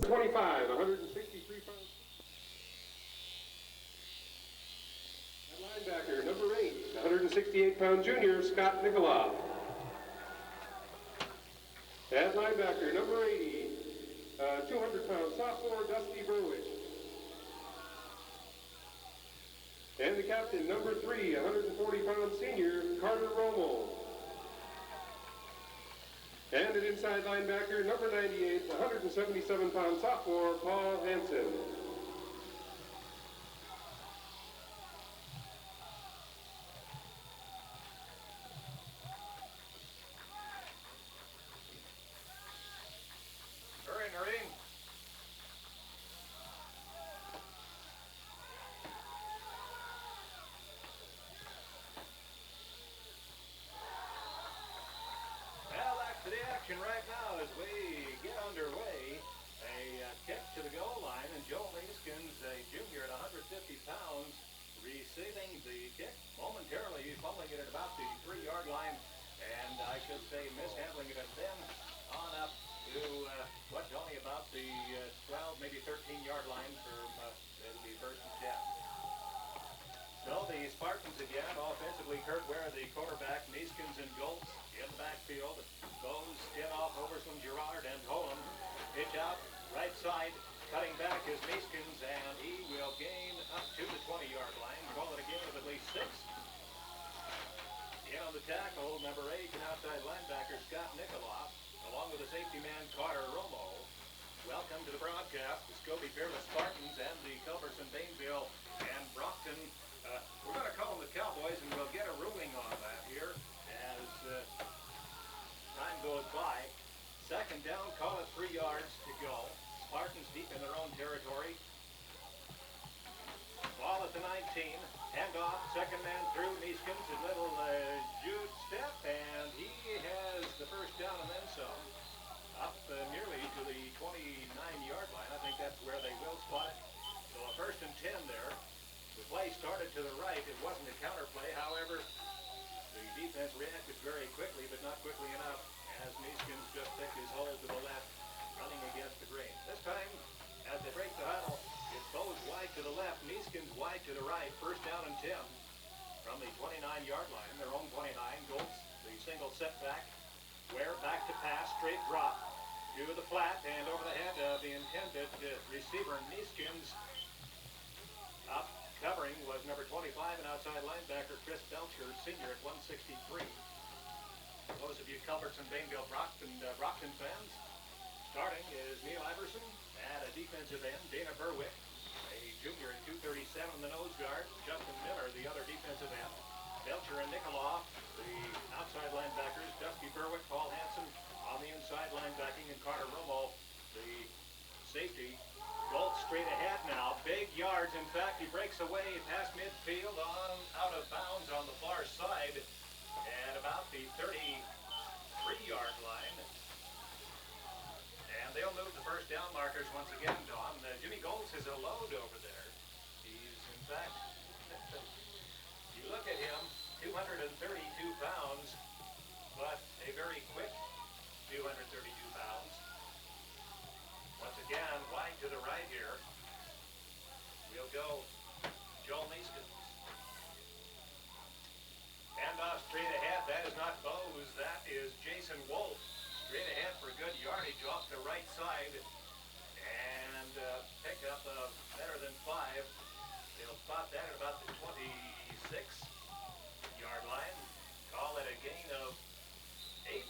25, 163 pounds. At linebacker, number 8, 168-pound junior, Scott Nicola. At linebacker, number 80, 200-pound sophomore, Dusty Berwick. And the captain, number 3, 140-pound senior, Carter Romo. And at inside linebacker, number 98, 177-pound sophomore, Paul Hansen. Noreen. Well, back to the action right now as we get underway. A kick to the goal line, and Joel Neeskins, a junior at 150 pounds, receiving the kick. Momentarily, he's fumbling it at about the 3-yard line, and I should say mishandling it, and then on up to what's only about the 12, maybe 13-yard line for it'll be 1st and 10. So the Spartans again, offensively, Kurt Ware, the quarterback, Neeskins and Goltz in the backfield. Goes in off Oversland, Girard, and Holm. Pitch out, right side, cutting back is Neeskins, and he will gain up to the 20-yard line. Call it a gain of at least 6. In on the tackle, number 8, and outside linebacker, Scott Nicola, along with the safety man, Carter Romo. Welcome to the broadcast, the Scobey Peerless Spartans and the Culbertson, Bainville, and Brockton. We're going to call them the Cowboys, and we'll get a ruling on that here as time goes by. 2nd down, call it 3 yards to go. Spartans deep in their own territory. Ball at the 19, hand off, 2nd man through, Neeskins, a little Jude step, and he has the 1st down and then some. Up nearly to the 29-yard line. I think that's where they will spot it. So a 1st and 10 there. The play started to the right. It wasn't a counter play. However, the defense reacted very quickly, but not quickly enough, as Neeskins just picked his hole to the left, running against the grain. This time, as they break the huddle, it's Bose wide to the left, Neeskins wide to the right. 1st down and 10 from the 29-yard line, their own 29. Goltz, the single setback. Ware back to pass, straight drop to the flat, and over the head of the intended receiver, Neeskins. Up covering was number 25 and outside linebacker Chris Belcher, senior at 163. Those of you Culbertson, Bainville, Brockton fans, starting is Neil Iverson at a defensive end, Dana Berwick, a junior at 237 in the nose guard, Justin Miller, the other defensive end, Belcher and Nicola, the outside linebackers, Dusty Berwick, Paul Hansen on the inside linebacking, and Carter Romo, the safety. Goltz straight ahead now, big yards. In fact, he breaks away past midfield on out of bounds on the far side at about the 33-yard line. And they'll move the 1st down markers once again, Don. Jimmy Goltz is a load over there. He's, in fact, you look at him, 232 pounds, but a very quick 232 pounds. Once again, wide to the right here. We'll go Joel Neeskins. Handoff straight ahead. That is not Bose. That is Jason Wolf. Straight ahead for good yardage off the right side. And pick up better than 5. They'll spot that at about the 26-yard line. Call it a gain of 8.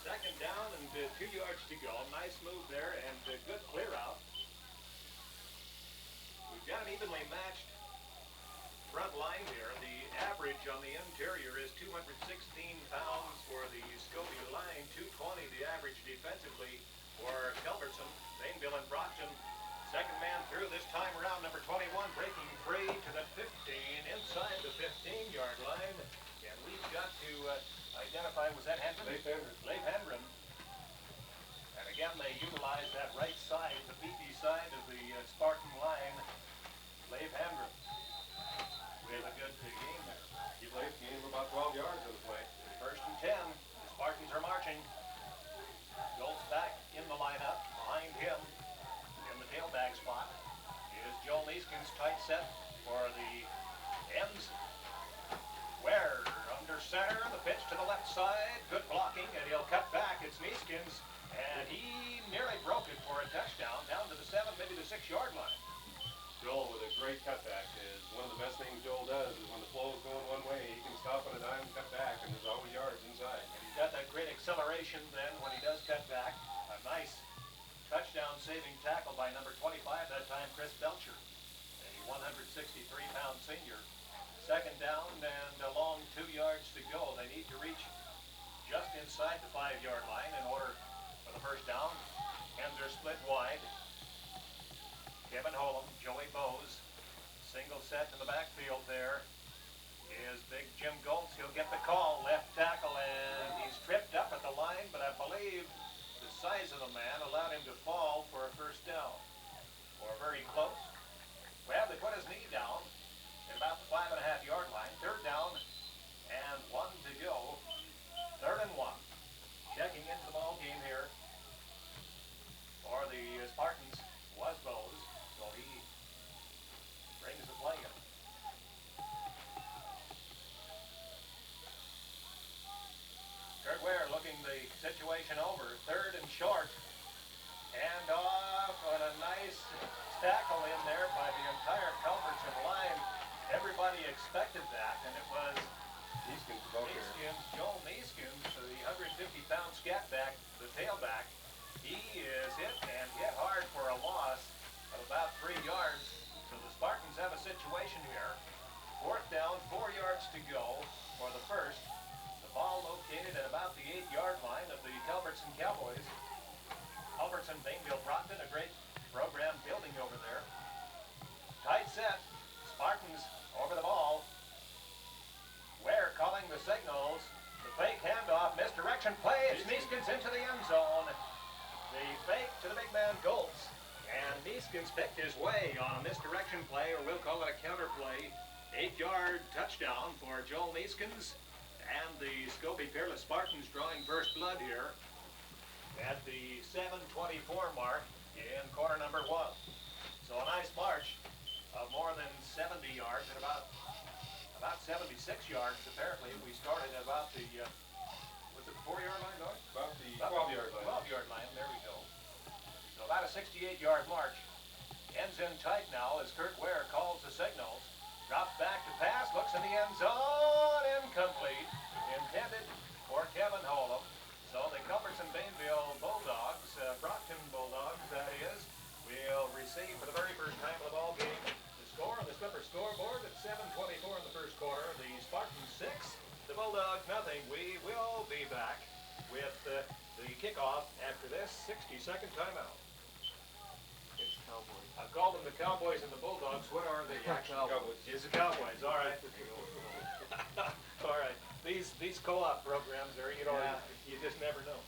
2nd down and 2 yards to go. Nice move there and a good clear out. We've got an evenly matched front line here. The average on the interior is 216 pounds for the Scobey line, 220 the average defensively for Culbertson, Bainville, and Brockton. 2nd man through this time around, number 21 breaking free to the 15, inside the 15-yard line. And we've got to identify, was that Hendren? Leif Hendren. And again, they utilize that right side, the beefy side of the Spartan line. Leif Hendren. We have a good game there. He played a game of about 12 yards of the play. 1st and 10. The Spartans are marching. Goltz back in the lineup. Behind him, Joel Neeskens, tight set for the ends. Ware under center, the pitch to the left side, good blocking, and he'll cut back. It's Neeskens, and he nearly broke it for a touchdown, down to the 7, maybe the 6-yard line. Joel with a great cutback is one of the best things Joel does is when the flow is going one way, he can stop on a dime and cut back, and there's always yards inside. And he's got that great acceleration then when he does cut back. A nice touchdown-saving tackle by number 25, that time Chris Belcher, a 163-pound senior. Second down and a long 2 yards to go. They need to reach just inside the 5-yard line in order for the first down. Hands are split wide. Kevin Holm, Joey Bose, single set in the backfield there is big Jim Goltz. He'll get the call, left tackle, and he's tripped up at the line, but I believe the size of the man allowed him to fall for a first down. Or very close. Well, they put his knee down at about the 5.5-yard line. Third down and 1 to go. 3rd and 1. Checking into the ball game here for the Spartans was Bose. So he brings the play in. Kurt Ware looking the situation over. 3rd and short. And off on a nice tackle in there by the entire Culbertson line. Everybody expected that, and it was Neeskens about here. Joel Neeskens, the 150-pound scat back, the tailback. He is hit and hit hard for a loss of about 3 yards. So the Spartans have a situation here. 4th down, 4 yards to go for the first. The ball located at about the 8-yard line of the Culbertson Cowboys. Culbertson, Bainville, Brockton, a great program building over there. Tight set. Spartans over the ball. Ware calling the signals. The fake handoff, misdirection play. It's Neeskens into the end zone. The fake to the big man Goltz. And Neeskens picked his way on a misdirection play, or we'll call it a counter play. 8-yard touchdown for Joel Neeskens. And the Scobey Peerless Spartans drawing first blood here at the 7:24 mark in quarter number 1. So a nice march of more than 70 yards and about 76 yards apparently. We started at about the was it the 4-yard line, Doug? About the 12-yard line. 12-yard line, there we go. So about a 68-yard march. Ends in tight now as Kurt Ware calls the signals. Drops back to pass, looks in the end zone, incomplete. Intended for Kevin Holm. So the Culbertson Bainville Bulldogs, Brockton Bulldogs that is, will receive for the very first time in the ball game the score on the Slipper scoreboard at 7:24 in the first quarter. The Spartans 6, the Bulldogs nothing. We will be back with the kickoff after this 60-second timeout. It's Cowboys. I've called them the Cowboys and the Bulldogs. What are they? Cowboys. It's the Cowboys. All right. All right. These co-op programs are, you know, you just never know.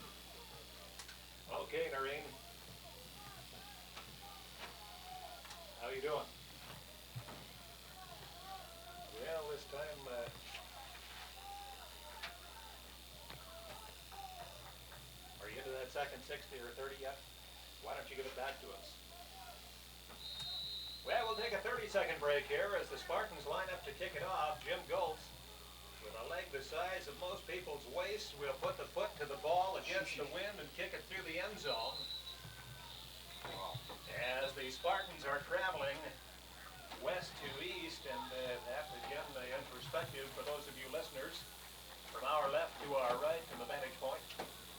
Okay, Noreen. How you doing? Well, this time, are you into that second 60 or 30 yet? Why don't you give it back to us? Well, we'll take a 30-second break here as the Spartans line up to kick it off. Jim Goltz, with a leg the size of most people's waist, will put the foot to the ball against the wind and kick it through the end zone. As the Spartans are traveling west to east, and that again in perspective for those of you listeners, from our left to our right from the vantage point,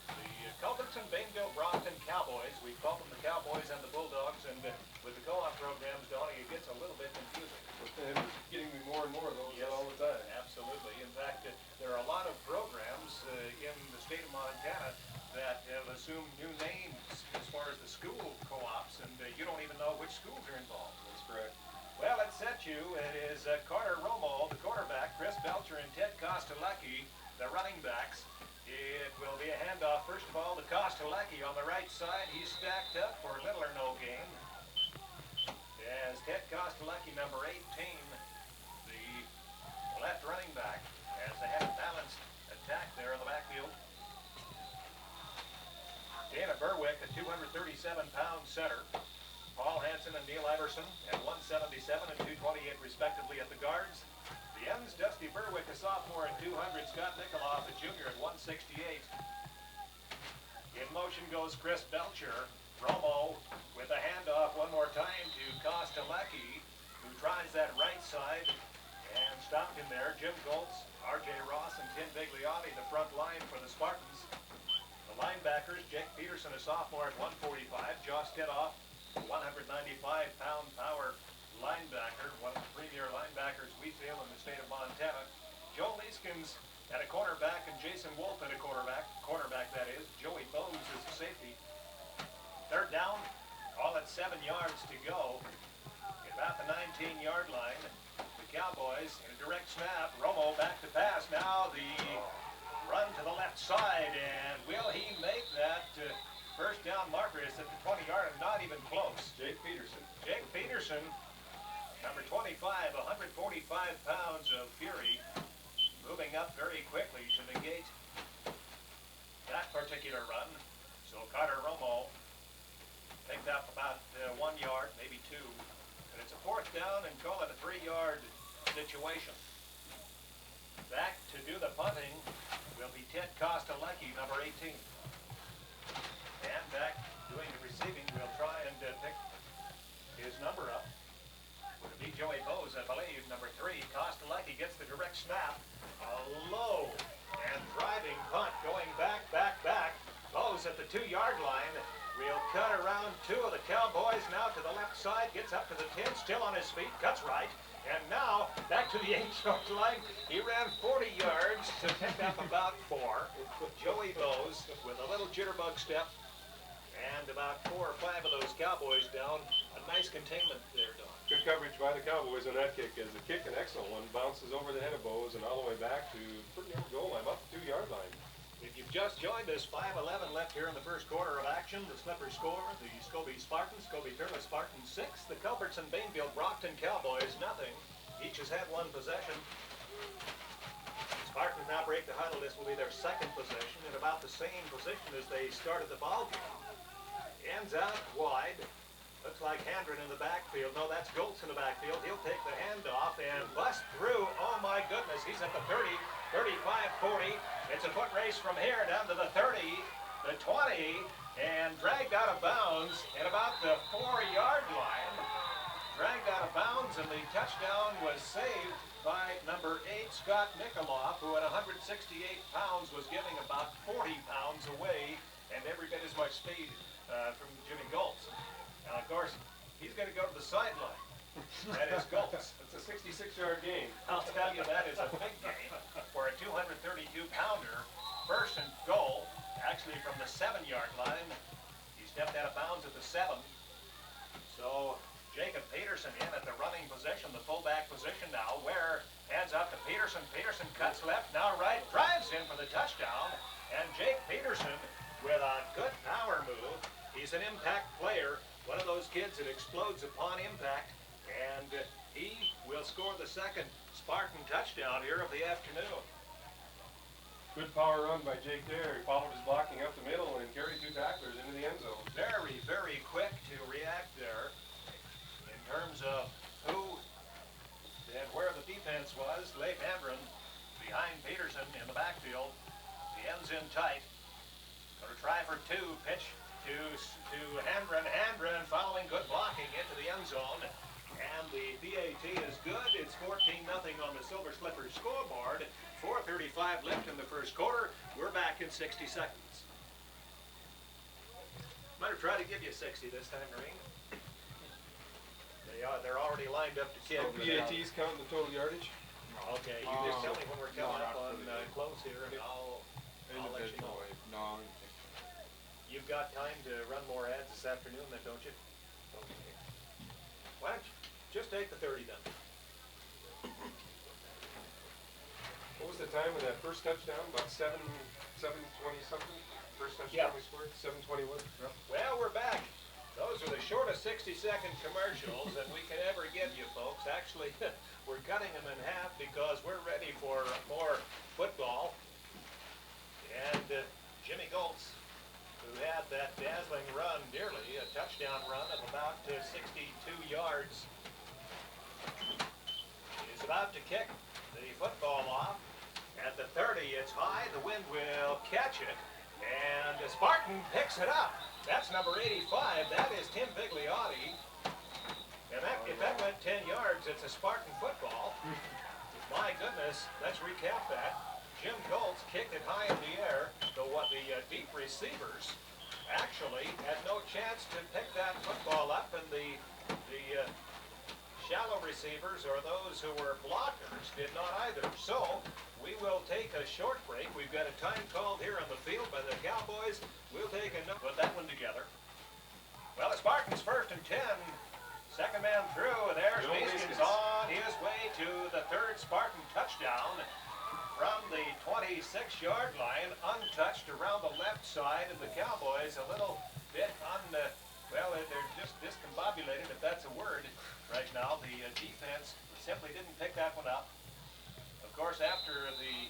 the Culbertson Bainville Brockton Cowboys. We call them the Cowboys and the Bulldogs, and with the co-op programs, Donnie, it gets a little bit confusing. And it's getting me more and more of those all the time. Absolutely. In fact, there are a lot of programs in the state of Montana that have assumed new names as far as the school co-ops, and you don't even know which schools are involved. That's correct. Well, let's set you. It is Carter Romo, the quarterback, Chris Belcher, and Ted Kostelecki, the running backs. It will be a handoff, first of all, to Kostelecki on the right side. He's stacked up for little or no gain. As Ted Kostelecki, number 18, the left running back, as they have a balanced attack there in the backfield. Dana Berwick, a 237-pound center. Paul Hansen and Neil Iverson at 177 and 228 respectively at the guards. The ends, Dusty Berwick, a sophomore at 200, Scott Nikoloff, a junior at 168. In motion goes Chris Belcher. Romo with a handoff one more time to Kostelecki, who tries that right side and stopped him there. Jim Goltz, R.J. Ross, and Tim Bigliotti, the front line for the Spartans. The linebackers, Jake Peterson, a sophomore at 145. Josh Titoff, 195-pound power linebacker, one of the premier linebackers we feel in the state of Montana. Joe Leeskins at a cornerback and Jason Wolf at a cornerback that is. Joey Bowes is a safety. Third down, all at 7 yards to go. At about the 19-yard line, the Cowboys in a direct snap. Romo back to pass. Now the run to the left side, and will he make that first down marker? Is at the 20-yard and not even close. Jake Peterson. Jake Peterson, number 25, 145 pounds of fury, moving up very quickly to negate that particular run. So Carter Romo picked up about 1 yard, maybe 2. And it's a fourth down and call it a 3-yard situation. Back to do the punting will be Ted Kostelecki, number 18. And back doing the receiving, we'll try and pick his number up. Would be Joey Bowes, I believe, number 3. Kostelecki gets the direct snap. A low and driving punt going back. Bowes at the 2-yard line. We'll cut around 2 of the Cowboys now to the left side. Gets up to the 10, still on his feet, cuts right. And now back to the 8-yard line. He ran 40 yards to pick up about 4. Joey Bowes with a little jitterbug step. And about 4 or 5 of those Cowboys down. A nice containment there, Don. Good coverage by the Cowboys on that kick. As the kick, an excellent one, bounces over the head of Bowes and all the way back to pretty near the goal line, up the 2-yard line. If you've just joined us, 5:11 left here in the first quarter of action. The Slipper score, the Scobey Spartan, Scobey Peerless Spartan 6, the Culbertson Bainfield Brockton Cowboys nothing. Each has had 1 possession. Spartans now break the huddle. This will be their second possession in about the same position as they started the ball game. Ends out wide. Looks like Handren in the backfield. No, that's Goltz in the backfield. He'll take the handoff and bust through. Oh my goodness, he's at the 30, 35, 40. It's a foot race from here down to the 30, the 20, and dragged out of bounds at about the 4-yard line. Dragged out of bounds, and the touchdown was saved by number 8, Scott Nikoloff, who at 168 pounds was giving about 40 pounds away and every bit as much speed from Jimmy Goltz. Now, of course, he's going to go to the sideline. That is Goltz. It's a 66-yard gain. I'll tell you, that is a big game for a 232-pounder. First and goal, actually from the 7-yard line. He stepped out of bounds at the 7. So Jacob Peterson in at the running position, the fullback position now. Ware hands out to Peterson. Peterson cuts left, now right, drives in for the touchdown. And Jake Peterson with a good power move. He's an impact player, one of those kids that explodes upon impact. And he will score the second Spartan touchdown here of the afternoon. Good power run by Jake there. He followed his blocking up the middle and carried 2 tacklers into the end zone. Very, very quick to react there in terms of who and where the defense was. Leif Handren behind Peterson in the backfield. The end's in tight. Going to try for 2. Pitch to Handren. Handren following good blocking into the end zone. And the PAT is good. It's 14-0 on the Silver Slippers scoreboard. 4:35 left in the first quarter. We're back in 60 seconds. Might have tried to give you 60 this time, Marine. They're already lined up to kick. So PAT's counting the total yardage? Okay, you just tell me when we're coming up on close here, and I'll let you know. No. You've got time to run more ads this afternoon then, don't you? Okay. Why don't you just take the 30 then? What was the time of that first touchdown? About 7:20 something? First touchdown we scored? 7:21? Yep. Well, we're back. Those are the shortest 60-second commercials that we can ever give you, folks. Actually, we're cutting them in half because we're ready for more football. And Jimmy Goltz who had that dazzling run, nearly a touchdown run of about 62 yards, is about to kick the football off. At the 30, it's high. The wind will catch it. And Spartan picks it up. That's number 85. That is Tim Bigliotti. And if that went 10 yards, it's a Spartan football. My goodness, let's recap that. Jim Goltz kicked it high in the air, though what the deep receivers actually had no chance to pick that football up, and the shallow receivers, or those who were blockers, did not either. So we will take a short break. We've got a time called here on the field by the Cowboys. We'll take a note. Put that one together. Well, the Spartans first and 10. Second man through. There's Neeskens on his way to the third Spartan touchdown from the 26-yard line, untouched around the left side of the Cowboys. A little bit well, they're just discombobulated, if that's a word, right now. The defense simply didn't pick that one up. Of course, after the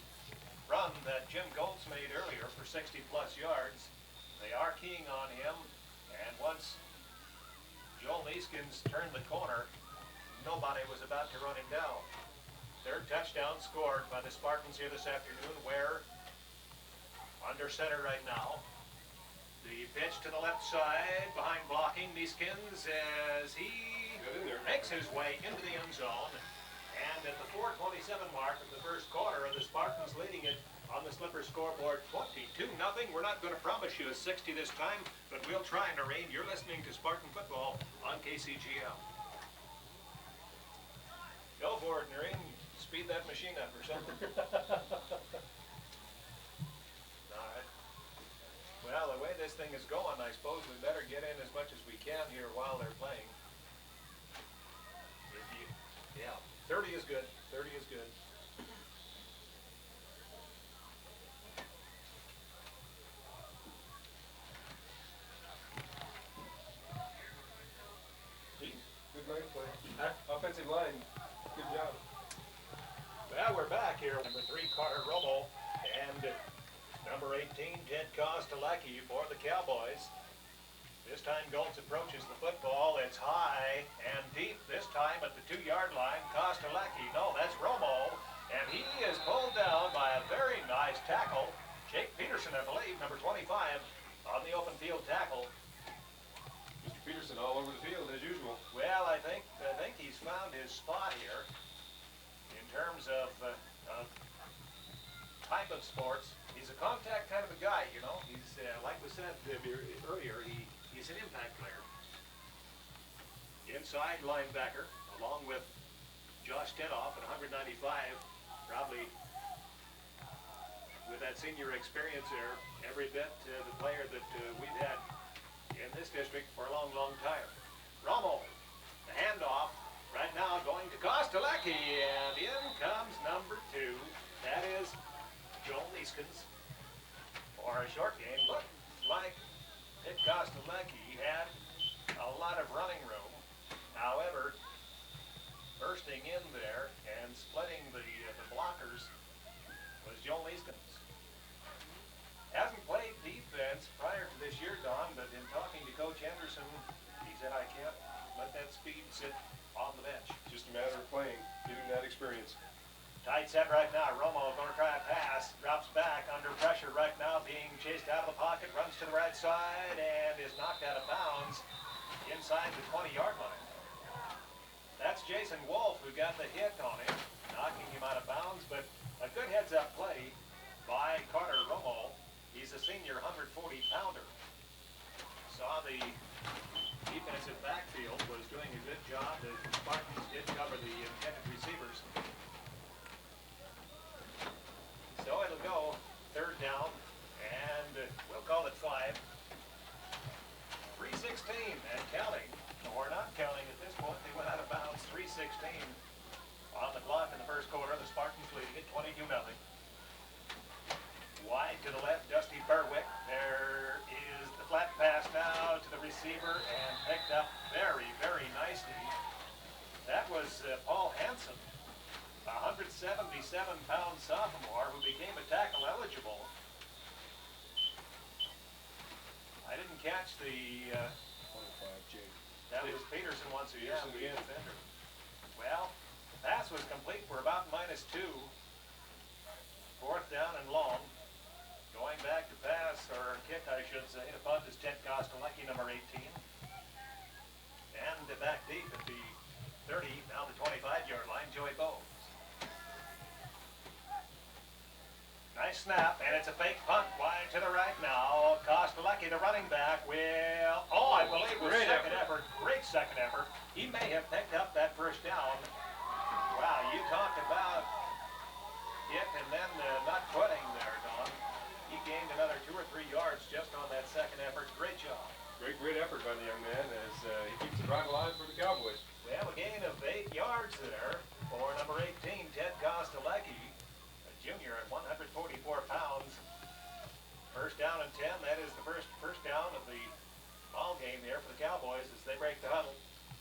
run that Jim Goltz made earlier for 60-plus yards, they are keying on him, and once Joel Neeskens turned the corner, nobody was about to run him down. Third touchdown scored by the Spartans here this afternoon, where under center right now. The pitch to the left side, behind blocking, Neeskens as he makes his way into the end zone. And at the 4:27 mark of the first quarter, the Spartans leading it on the Slipper scoreboard 22-0. We're not going to promise you a 60 this time, but we'll try and arrange. You're listening to Spartan Football on KCGL. Go for it, Noreen. Speed that machine up or something. All right. Well, the way this thing is going, I suppose we better get in as much as we can here while they're playing. Yeah, 30 is good. 30 is good. Good line play. Offensive line. Good job. Well, we're back here. Number 3, Carter Romo, and number 18, Ted Kostelecki for the Cowboys. This time Goltz approaches the football. It's high and deep this time at the 2-yard line. Kostelecki, no, that's Romo, and he is pulled down by a very nice tackle. Jake Peterson, I believe, number 25, on the open field tackle. Mr. Peterson all over the field as usual. Well, I think he's found his spot here in terms of type of sports. He's a contact kind of a guy, you know. He's, like we said earlier, he's an impact player. Inside linebacker, along with Josh Tenoff at 195, probably with that senior experience there, every bit the player that we've had in this district for a long, long time. Romo, the handoff, right now going to Kostelecki, and in comes number 2. That is Joel Neeskens. For a short game, looked like Ted Kostelecki had a lot of running room. However, bursting in there and splitting the blockers was Joel Neeskens. Hasn't played defense prior to this year, Don, but in talking to Coach Henderson, he said, I can't let that speed sit on the bench. Just a matter of playing, getting that experience. Tight set right now. Romo going to try a pass. Drops back under pressure right now, being chased out of the pocket. Runs to the right side and is knocked out of bounds inside the 20-yard line. That's Jason Wolf who got the hit on him, knocking him out of bounds. But a good heads-up play by Carter Romo. He's a senior 140-pounder. Saw the defensive backfield was doing a good job. The Spartans did cover the intended receivers. So it'll go third down, and we'll call it 5. 3:16 and counting. Or not counting at this point. They went out of bounds. 3:16 on the clock in the first quarter. The Spartans leading it 22-0. Wide to the left, Dusty Berwick. There is the flat pass now to the receiver and picked up very, very nicely. That was Paul Hansen, a 177-pound sophomore who became a tackle eligible catch the, 25, Jake. that was Peterson once again, Peterson the again. defender. Well, the pass was complete for about -2. 4th down and long. Going back to pass, or kick I should say, to punt is Ted Kostelecki, number 18. And back deep at the 30, now the 25-yard line, Joey Bowes. Nice snap, and it's a fake punt wide to the right now. Kostelecki, the running back, will, I believe was Great second effort. Great second effort. He may have picked up that first down. Wow, you talked about it and then not quitting there, Don. He gained another 2 or 3 yards just on that second effort. Great job. Great effort by the young man as he keeps the drive alive for the Cowboys. Well, a gain of 8 yards there for number 18, Ted Kostelecki, a junior at 144 pounds. First down and 10. That is the first down of the ball game here for the Cowboys as they break the huddle.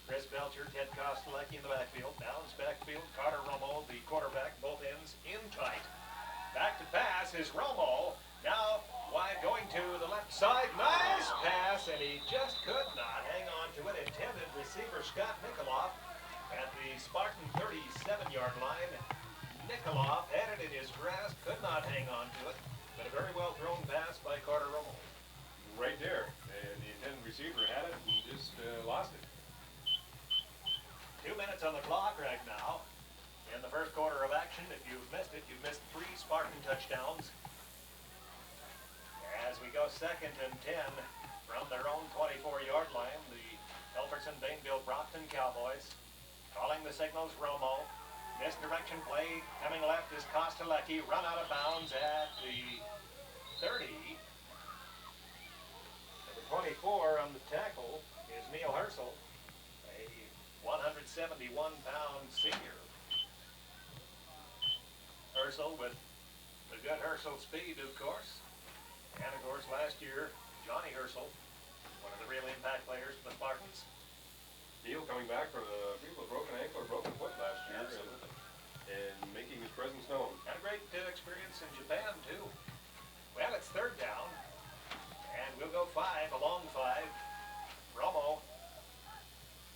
Chris Belcher, Ted Kostelecki in the backfield. Downs backfield, Carter Romo, the quarterback, both ends in tight. Back to pass is Romo. Now wide going to the left side. Nice pass, and he just could not hang on to it. Intended receiver Scott Nikoloff at the Spartan 37-yard line. Nikoloff had it in his grasp, could not hang on to it, but a very well thrown pass by Carter Romo. Right there. And the intended receiver had it and just lost it. 2 minutes on the clock right now in the first quarter of action. If you've missed it, you've missed 3 Spartan touchdowns. As we go 2nd and 10 from their own 24-yard line, the Culbertson, Bainville, Brockton Cowboys calling the signals. Romo, misdirection play, coming left is Kostelecki, run out of bounds at the 30. Number 24 on the tackle is Neil Herschel, a 171-pound senior. Herschel with the good Herschel speed, of course. And, of course, last year, Johnny Herschel, one of the real impact players for the Spartans. Neil coming back from a broken ankle or broken foot last year. Absolutely. And making his presence known. Had a great experience in Japan, too. Well, it's 3rd down. And we'll go 5, a long 5. Romo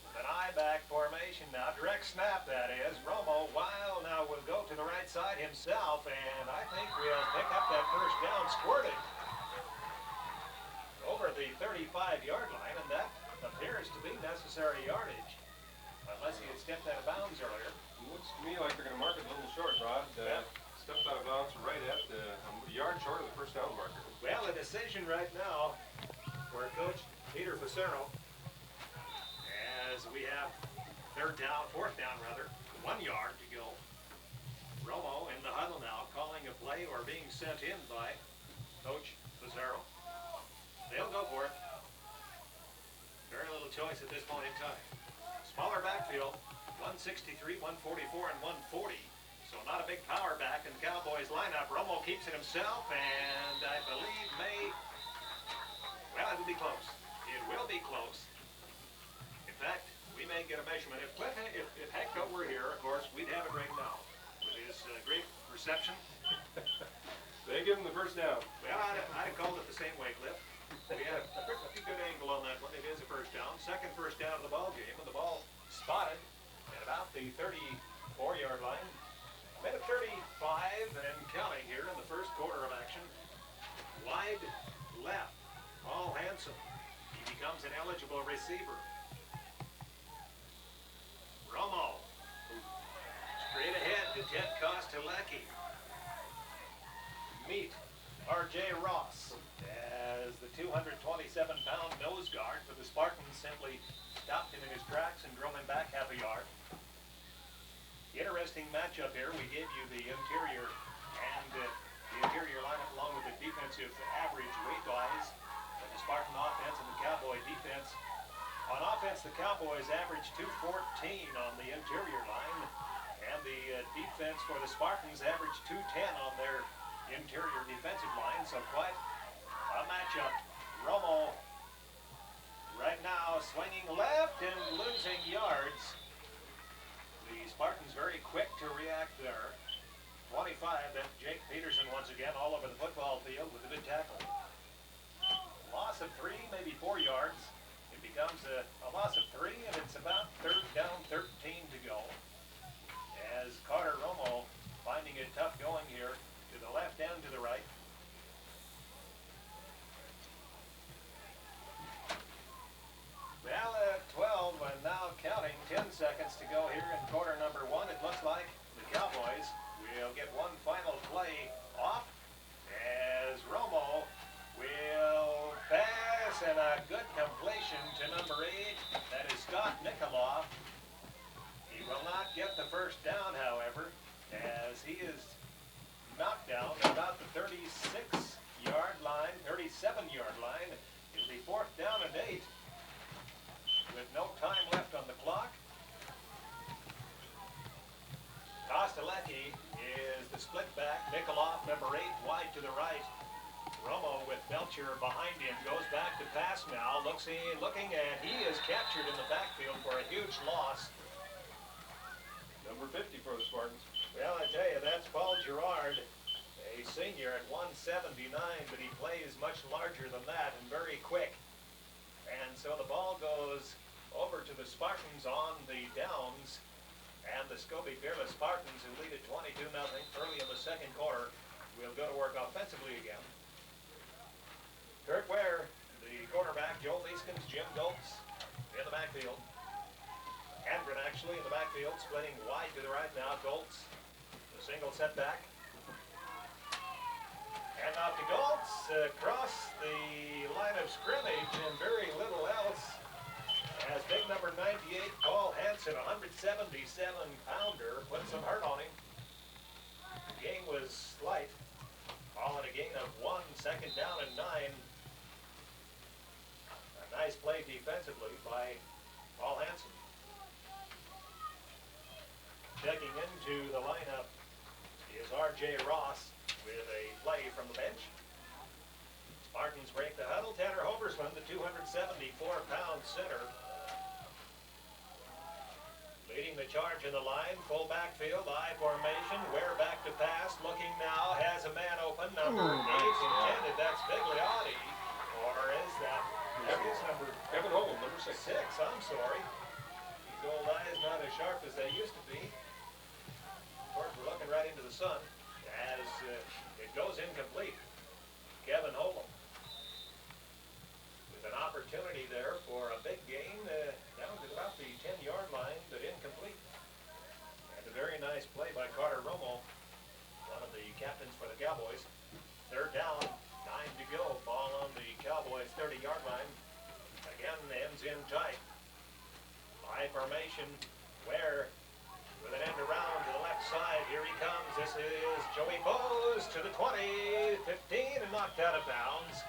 with an I-back formation now. Direct snap, that is. Romo, while now will go to the right side himself. And I think we'll pick up that first down, squirted over the 35-yard line, and that appears to be necessary yardage, unless he had stepped out of bounds earlier. It looks to me like they're going to mark it a little short, Rod. Yeah. Stepped out of bounds right at a yard short of the first down marker. Well, a decision right now for Coach Peter Facero, as we have 4th down, 1 yard to go. Romo in the huddle now, calling a play or being sent in by Coach Facero. They'll go for it. Very little choice at this point in time. Smaller backfield, 163, 144, and 140. So not a big power back in the Cowboys lineup. Romo keeps it himself, and I believe well, it will be close. It will be close. In fact, we may get a measurement. If Hector were here, of course, we'd have it right now. With his great reception. They give him the first down. Well, I'd have called it the same way, Cliff. We had a pretty good angle on that one. It is a first down. Second first down of the ball game, and the ball spotted at about the 34-yard line. Minute 35 and counting here in the first quarter of action. Wide left. Paul Hansen. He becomes an eligible receiver. Romo. Straight ahead to Ted Kostelecki. Meet R.J. Ross as the 227-pound nose guard for the Spartans simply stopped him in his tracks and drove him back half a yard. Interesting matchup here. We gave you the interior and the interior lineup along with the defensive average weight-wise of the Spartan offense and the Cowboy defense. On offense, the Cowboys averaged 214 on the interior line, and the defense for the Spartans averaged 210 on their interior defensive line, so quite a matchup. Romo right now swinging left and losing yards. The Spartans very quick to react there. 25, then Jake Peterson once again all over the football field with a good tackle. loss of 3, maybe 4 yards. It becomes a loss of 3, and it's about third down, 13 to go. As Carter Romo finding it tough going here to the left and to the right. Well, at 12 and now counting, 10 seconds to go here in quarter number 1. It looks like the Cowboys will get one final play off as Romo will pass, and a good completion to number 8. That is Scott Nikoloff. He will not get the first down, however, as he is knocked down about the 36-yard line, 37-yard line. It'll be 4th down and 8 with no time left on the clock. Kostelecki is the split back. Nikoloff, number 8, wide to the right. Romo with Belcher behind him goes back to pass now. Looking, and he is captured in the backfield for a huge loss. Number 50 for the Spartans. Well, I tell you, that's Paul Gerard, a senior at 179, but he plays much larger than that and very quick. And so the ball goes over to the Spartans on the downs, and the Scobey Peerless Spartans, who lead at 22-0 early in the second quarter, will go to work offensively again. Kurt Ware, the quarterback, Joel Leeskins, Jim Goltz in the backfield. Hendren actually in the backfield, splitting wide to the right now. Goltz, the single setback. And off to Goltz, across the line of scrimmage, and very little else. As big number 98, Paul Hansen, 177-pounder, put some hurt on him. The gain was slight. All in a gain of 1, second down and 9. A nice play defensively by Paul Hansen. Checking into the lineup is R.J. Ross with a play from the bench. Spartans break the huddle. Tanner Hoversman, the 274-pound center, leading the charge in the line. Full backfield, I formation. Ware back to pass. Looking now, has a man open. Number 8 intended. That's Bigliotti. Or is that? That is number Kevin Holm, number 6. I'm sorry. These old eyes not as sharp as they used to be. Of course, we're looking right into the sun as it goes incomplete. Kevin Holm with an opportunity there for a big gain down to about the 10-yard line, but incomplete. And a very nice play by Carter Romo, one of the captains for the Cowboys. Third down, 9 to go. Ball on the Cowboys' 30-yard line. Again, ends in tight. High formation, Ware with an end around to the left side. Here he comes. This is Joey Bose to the 20, 15, and knocked out of bounds.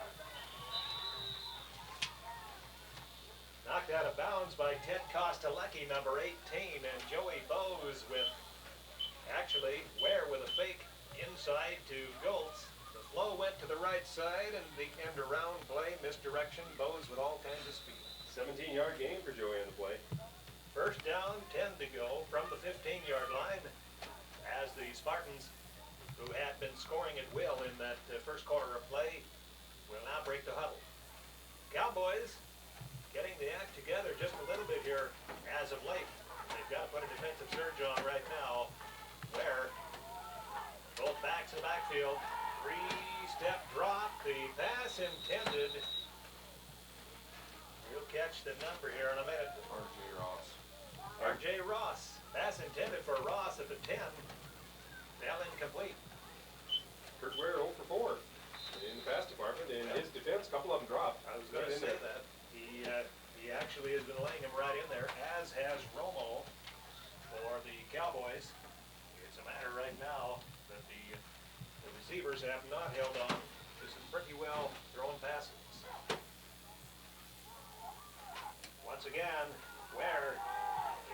Knocked out of bounds by Ted Kostelecki, number 18, and Joey Bose with, actually, Ware with a fake inside to Goltz. The flow went to the right side, and the end around play, misdirection, Bose with all kinds of speed. 17-yard gain for Joey on the play. First down, 10 to go from the 15-yard line as the Spartans, who had been scoring at will in that first quarter of play, will now break the huddle. Cowboys getting the act together just a little bit here as of late. They've got to put a defensive surge on right now. Where both backs in the backfield, 3-step drop, the pass intended. We'll catch the number here in a minute. R.J. Ross. R.J. Ross. Pass intended for Ross at the 10. Now incomplete. Kurt Ware 0 for 4 in the pass department. In his defense, a couple of them dropped. I was going to say that. He actually has been laying him right in there, as has Romo for the Cowboys. It's a matter right now that the receivers have not held on to some pretty well thrown passes. Once again, Ware.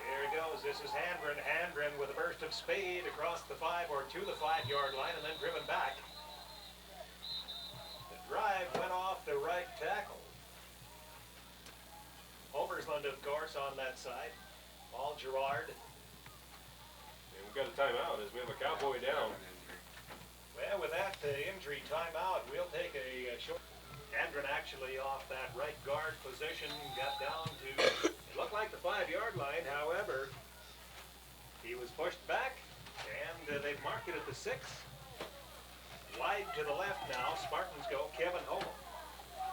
Here he goes. This is Hendren. Hendren with a burst of speed across the 5 or to the 5-yard line and then driven back. The drive went off the right tackle. Oversland, of course, on that side. Paul Gerard. And we've got a timeout as we have a Cowboy down. Well, with that injury timeout, we'll take a short. Andren actually off that right guard position got down to, it looked like the 5-yard line. However, he was pushed back, and they've marked it at the 6. Wide to the left now. Spartans go. Kevin Holm.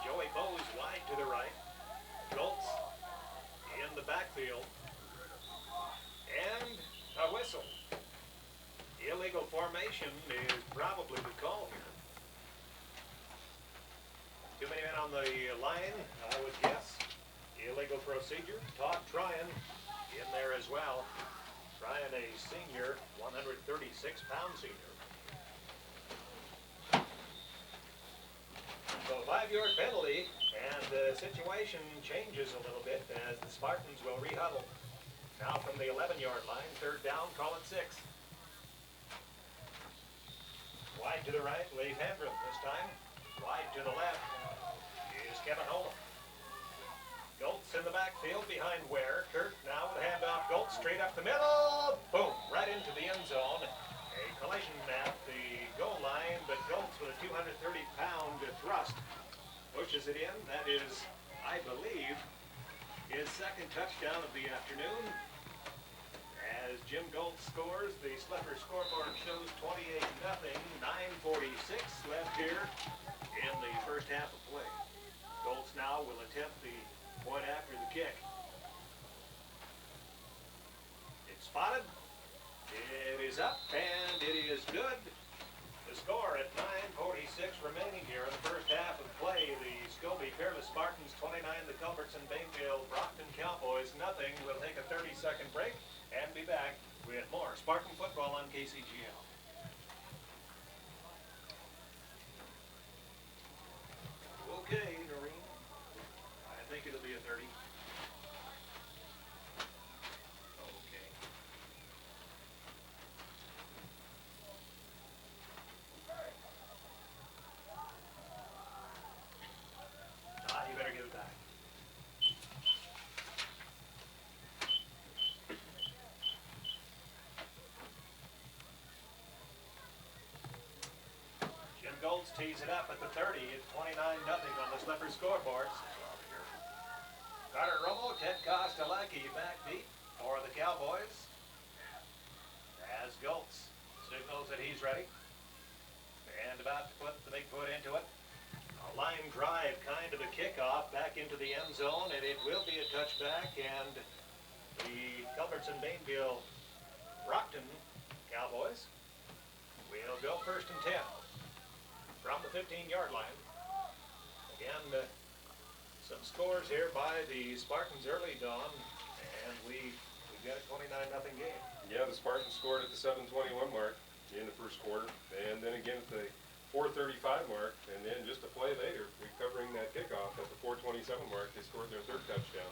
Joey Bose wide to the right. Goltz in the backfield. And a whistle. Illegal formation is probably the call here. Too many men on the line, I would guess. Illegal procedure. Todd Tryon in there as well. Tryon, a senior, 136-pound senior. So 5-yard penalty, and the situation changes a little bit as the Spartans will rehuddle. Now from the 11-yard line, 3rd down, call it 6. Wide to the right, Leif Hendren this time. Wide to the left is Kevin Holm. Goltz in the backfield behind Ware. Kirk now with a handoff. Goltz straight up the middle. Boom, right into the end zone. A collision at the goal line, but Goltz with a 230-pound thrust pushes it in. That is, I believe, his 2nd touchdown of the afternoon. As Jim Goltz scores, the Slipper scoreboard shows 28-0, 9:46 left here in the first half of play. Goltz now will attempt the point after the kick. It's spotted. It is up, and it is good. The score at 9:46 remaining here in the first half of play. The Scobey Peerless Spartans 29, the Culbertson Bainville Brockton Cowboys nothing. We'll take a 30-second break and be back with more Spartan football on KCGL. Okay, Noreen. I think it'll be a 30. Okay. You better give it back. Jim Goltz tees it up at the 30. It's 29-0 on the Slipper scoreboards. Carter Romo, Ted Kostelacki back deep for the Cowboys. As Goltz signals that he's ready. And about to put the big foot into it. A line drive, kind of a kickoff back into the end zone, and it will be a touchback, and the Culbertson Bainville Brockton Cowboys will go 1st and 10 from the 15-yard line. Again, some scores here by the Spartans early, Don, and we got a 29-0 game. Yeah, the Spartans scored at the 7:21 mark in the first quarter, and then again at the 4:35 mark, and then just a play later, recovering that kickoff at the 4:27 mark, they scored their 3rd touchdown.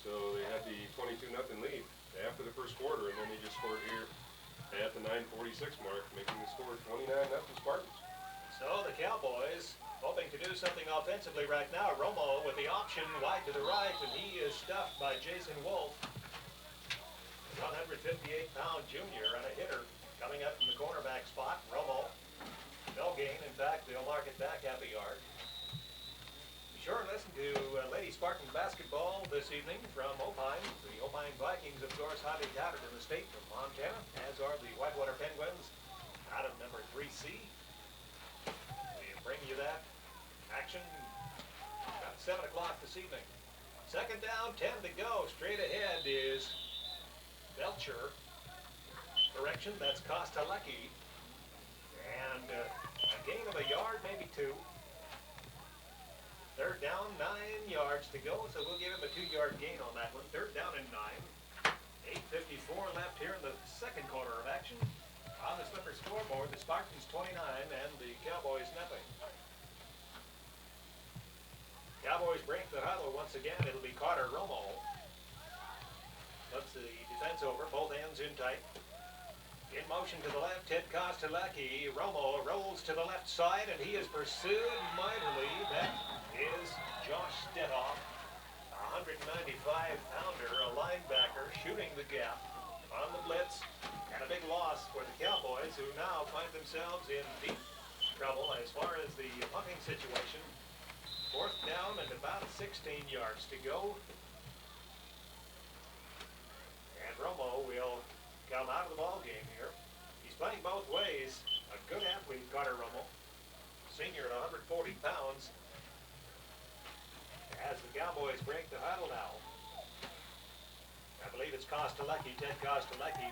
So they had the 22-0 lead after the first quarter, and then they just scored here at the 9:46 mark, making the score 29-0 Spartans. So the Cowboys hoping to do something offensively right now. Romo with the option wide to the right, and he is stuffed by Jason Wolf. 158-pound junior and a hitter coming up from the cornerback spot. Romo, no gain. In fact, they'll mark it back half a yard. Be sure and listen to Lady Spartan basketball this evening from Opine. The Opine Vikings, of course, highly touted in the state from Montana, as are the Whitewater Penguins out of number 3C. We bring you that action about 7 o'clock this evening. 2nd down, 10 to go. Straight ahead is Belcher. Correction, that's Kostelacki. And a gain of a yard, maybe 2. 3rd down, 9 yards to go, so we'll give him a 2-yard gain on that one. 3rd down and 9. 8:54 left here in the 2nd quarter of action. On the Slipper scoreboard, the Spartans 29 and the Cowboys nothing. Cowboys break the huddle once again. It'll be Carter Romo. Looks the defense over, both ends in tight. In motion to the left, Ted Kostelacki. Romo rolls to the left side, and he is pursued mightily. That is Josh Stetoff, a 195-pounder, a linebacker, shooting the gap on the blitz. And a big loss for the Cowboys, who now find themselves in deep trouble as far as the punting situation. Fourth down and about 16 yards to go. And Romo will come out of the ball game here. He's playing both ways. A good athlete, Carter Romo. Senior at 140 pounds. As the Cowboys break the huddle now. I believe it's Kostelecki, Ted Kostelecki,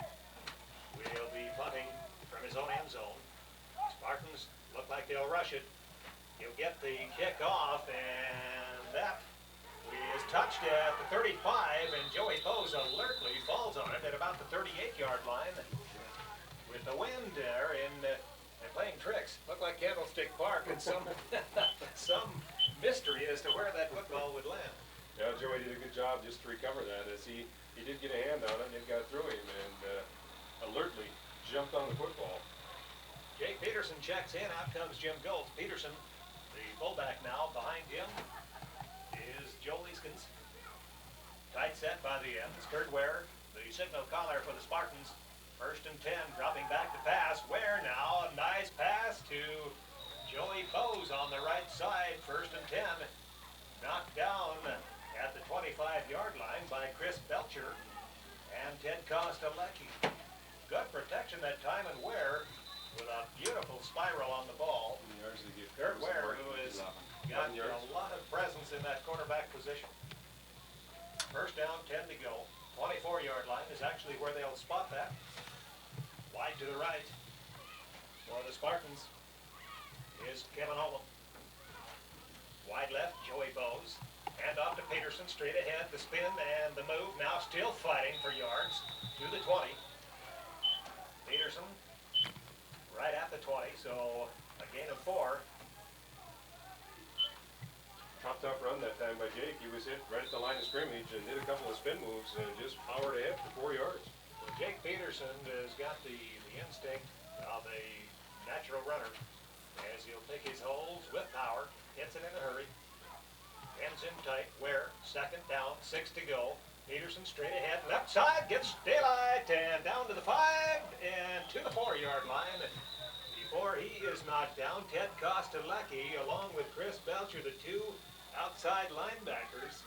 will be punting from his own end zone. Spartans look like they'll rush it. He'll get the kick off, and that is touched at the 35, and Joey Bose alertly falls on it at about the 38-yard line. With the wind there and playing tricks. Looked like Candlestick Park and some mystery as to where that football would land. Yeah, Joey did a good job just to recover that, as he did get a hand on it and it got through him and alertly jumped on the football. Jake Peterson checks in. Out comes Jim Goltz. Peterson, the fullback now. Behind him is Joe Leeskins. Tight set by the ends. Kurt Ware, the signal caller for the Spartans. First and 10, dropping back to pass. Ware now, a nice pass to Joey Bose on the right side. First and 10, knocked down at the 25-yard line by Chris Belcher and Ted Kostelecki. Good protection that time, and Ware with a beautiful spiral on the ball. Kurt Ware, who has got a lot of presence in that quarterback position. First down, 10 to go. 24-yard line is actually where they'll spot that. Wide to the right for the Spartans is Kevin Olam. Wide left, Joey Bose. Hand off to Peterson, straight ahead, the spin and the move. Now still fighting for yards to the 20. Peterson right at the 20, so a gain of 4. Tough run that time by Jake. He was hit right at the line of scrimmage and did a couple of spin moves and just powered ahead for 4 yards. Well, Jake Peterson has got the instinct of a natural runner, as he'll take his holds with power, hits it in a hurry, ends in tight. Ware, second down, 6 to go. Peterson straight ahead, left side, gets daylight, and down to the 5 and to the 4-yard line. Before he is knocked down, Ted Kostelecki, along with Chris Belcher, the two outside linebackers.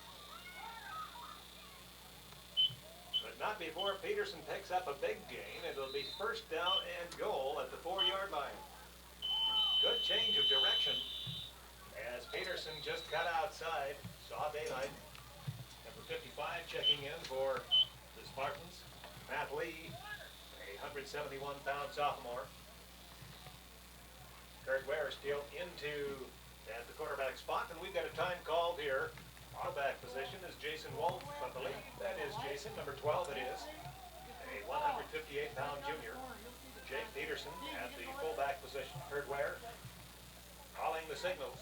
But not before Peterson picks up a big gain. It'll be first down and goal at the 4-yard line. Good change of direction as Peterson just cut outside, saw daylight. Number 55 checking in for the Spartans. Matt Lee, a 171-pound sophomore. Kurt Ware still into at the quarterback spot, and we've got a time called here. Quarterback position is Jason Wolf, I believe. That is Jason, number 12 it is. A 158-pound junior. Jake Peterson at the fullback position. Kurt Ware calling the signals.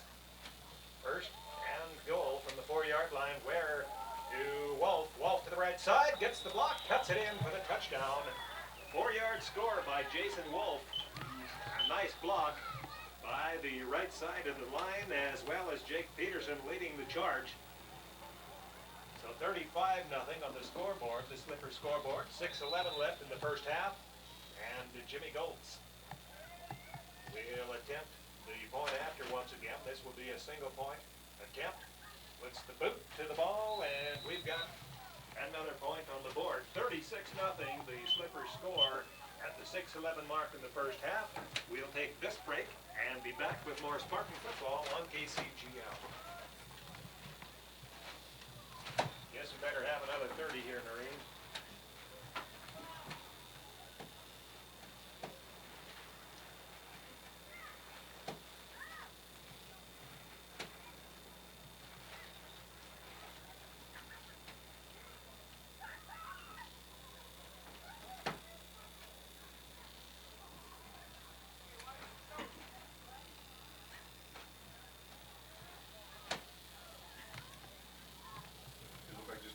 First and goal from the 4-yard line. Ware to Wolf. Wolf to the right side, gets the block, cuts it in for the touchdown. 4-yard score by Jason Wolf. A nice block by the right side of the line, as well as Jake Peterson leading the charge. So 35-0 on the scoreboard, the Slipper scoreboard. 6:11 left in the first half, and Jimmy Goltz will attempt the point after once again. This will be a single point attempt. Puts the boot to the ball, and we've got another point on the board. 36-0, the Slipper score at the 6:11 mark in the first half. We'll take this break and be back with more Spartan football on KCGL. Guess we better have another 30 here, Noreen.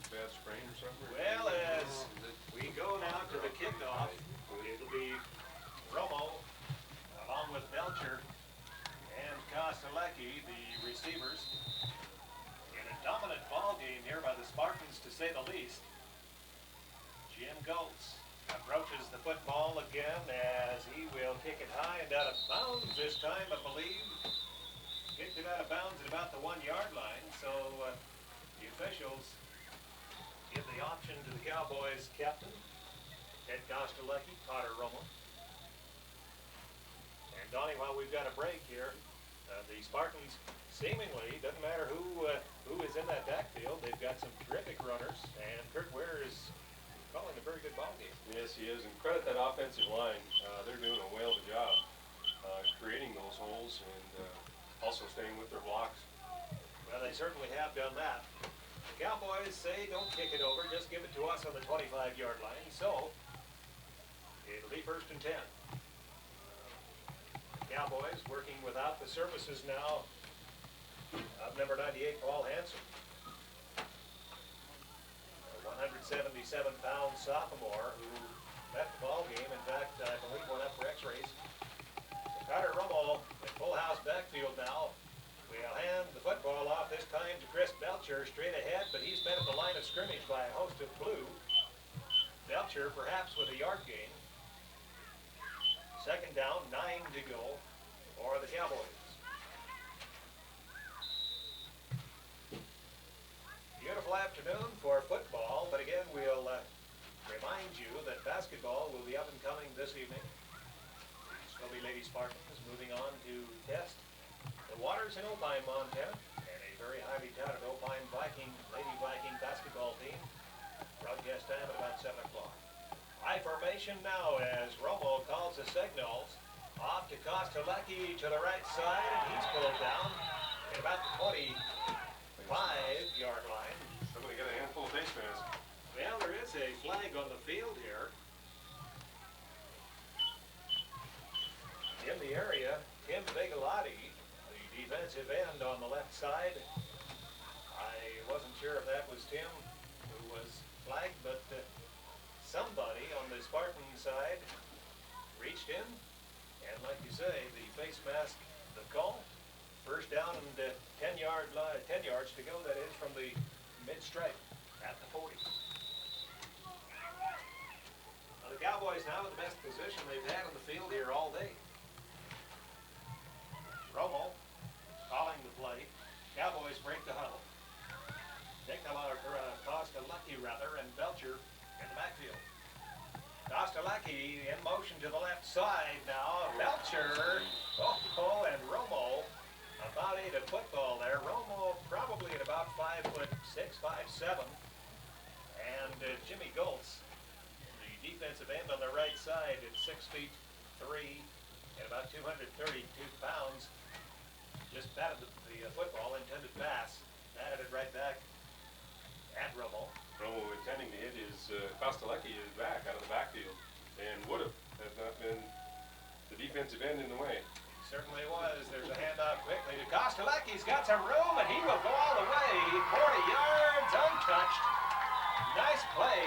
Bad sprain or something? Well, as we go now to the kickoff, it'll be Romo along with Belcher and Kostelecki, the receivers, in a dominant ball game here by the Spartans, to say the least. Jim Goltz approaches the football again as he will kick it high and out of bounds this time, I believe. kicked it out of bounds at about the 1-yard line, so the officials give the option to the Cowboys captain, Ted Kostelecki, Potter Romo. And Donnie, while we've got a break here, the Spartans seemingly, doesn't matter who is in that backfield, they've got some terrific runners, and Kurt Ware is calling a very good ball game. Yes, he is, and credit that offensive line. They're doing a whale of a job creating those holes and also staying with their blocks. Well, they certainly have done that. The Cowboys say don't kick it over, just give it to us on the 25-yard line, so it'll be 1st and 10. Cowboys working without the services now of number 98, Paul Hansen. A 177-pound sophomore who left the ball game. In fact, I believe went up for x-rays. Carter Rummel in full house backfield now. We'll hand the football off this time to Chris Belcher straight ahead, but he's been at the line of scrimmage by a host of blue. Belcher perhaps with a yard gain. 2nd down, 9 to go for the Cowboys. Beautiful afternoon for football, but again we'll remind you that basketball will be up and coming this evening. Scobey Lady Spartans moving on to test the waters in Opine, Montana, and a very highly touted Opine Lady Viking basketball team. Broadcast time at about 7 o'clock. High formation now as Romo calls the signals. Off to Kostelecki to the right side, and he's pulled down at about the 25-yard line. Somebody got a handful of face masks. Well, there is a flag on the field here. In the area, Tim Bigalotti, the defensive end on the left side. I wasn't sure if that was Tim who was flagged, but somebody on the Spartan side reached in, and like you say, the face mask, the call. 1st down and 10 yards to go, that is, from the mid-stripe at the 40. Now the Cowboys now in the best position they've had on the field here all day. Romo calling the play. Cowboys break the huddle. Kostelecki and Belcher in the backfield. Kostelecki in motion to the left side now. Belcher, and Romo about 8 at football there. Romo probably at about 5'6", 5'7", and Jimmy Goltz, the defensive end on the right side, at 6'3" and about 232 pounds. Just batted the football, intended pass, batted it right back at Romo. Romo intending to hit his Kostelecki is back out of the backfield, and would have had not been the defensive end in the way. Certainly was. There's a handoff quickly to Kostelecki. He's got some room, and he will go all the way. 40 yards, untouched. Nice play.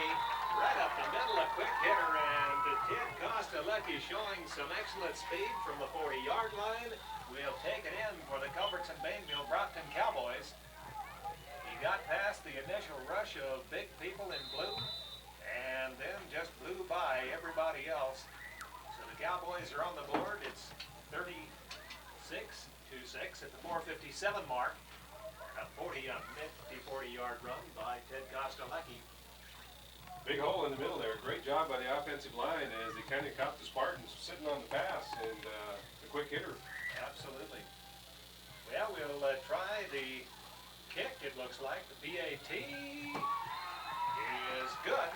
Right up the middle, a quick hitter, and Ted Kostelecki showing some excellent speed from the 40-yard line. We'll take it in for the Culbertson Bainville Brockton Cowboys. He got past the initial rush of big people in blue, and then just blew by everybody else. So the Cowboys are on the board. It's 36-6 at the 4:57 mark. A 40-yard run by Ted Kostelecki. Big hole in the middle there. Great job by the offensive line as they kind of caught the Spartans sitting on the pass, and the quick hitter. Absolutely. Well, we'll try the kick, it looks like. The PAT is good.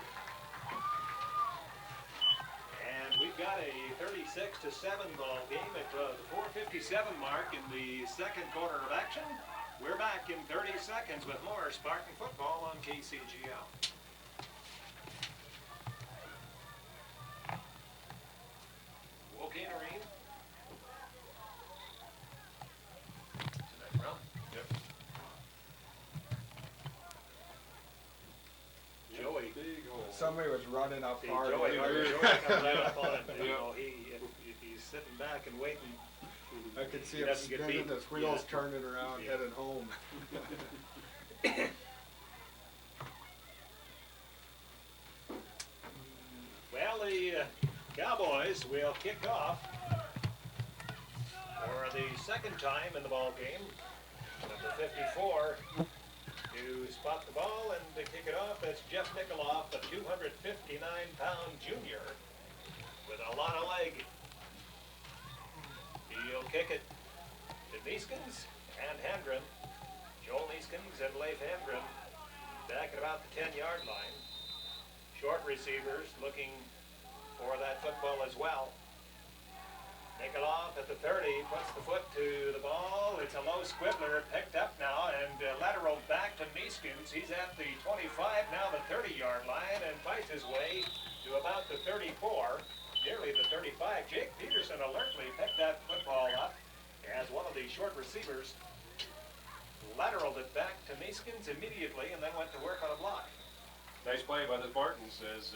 And we've got a 36-7 ball game at the 4:57 mark in the 2nd quarter of action. We're back in 30 seconds with more Spartan football on KCGL. Arena. Yep. Joey. Big hole. Somebody was running up hard. Joey comes right up on it. You know, if he's sitting back and waiting. I could see He him doesn't get spinning, beat. his wheels Yeah. turning around, Yeah. headed home. Well, the Cowboys will kick off For the second time in the ball game, number 54 to spot the ball and to kick it off. That's Jeff Nikoloff, the 259-pound junior with a lot of leg. He'll kick it to Neeskens and Hendren. Joel Neeskens and Leif Hendren back at about the 10-yard line. Short receivers looking for that football as well. Nikoloff at the 30 puts the foot to the ball. It's a low squibbler, picked up now and lateral back to Neeskens. He's at the 25, now the 30-yard line, and fights his way to about the 34, nearly the 35. Jake Peterson alertly picked that football up as one of the short receivers lateraled it back to Neeskens immediately and then went to work on a block. Nice play by the Spartans as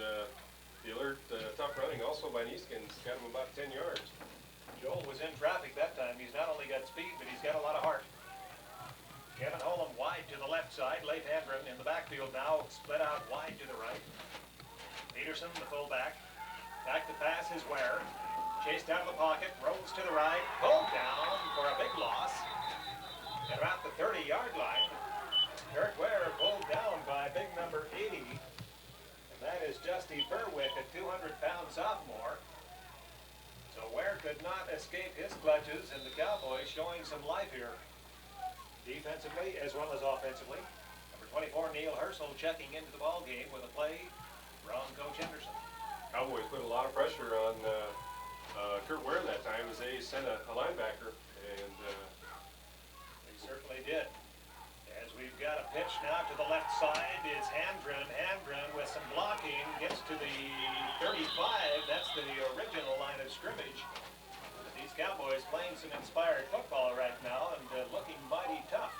the alert, tough running also by Neeskens got him about 10 yards. Joel was in traffic that time. He's not only got speed, but he's got a lot of heart. Kevin Holm wide to the left side. Leif Hendren in the backfield now, split out wide to the right. Peterson, the fullback. Back to pass is Ware. Chased out of the pocket, rolls to the right, pulled down for a big loss. At about the 30-yard line, Kurt Ware pulled down by big number 80. And that is Dusty Berwick, a 200-pound sophomore. So Ware could not escape his clutches, and the Cowboys showing some life here. Defensively as well as offensively. Number 24, Neil Herschel, checking into the ball game with a play from Coach Henderson. Cowboys put a lot of pressure on Kurt Ware that time as they sent a linebacker, and They certainly did. As we've got a pitch now to the left side is Hendren. Hendren with some blocking gets to the 35. That's the original line of scrimmage. But these Cowboys playing some inspired football right now and looking mighty tough.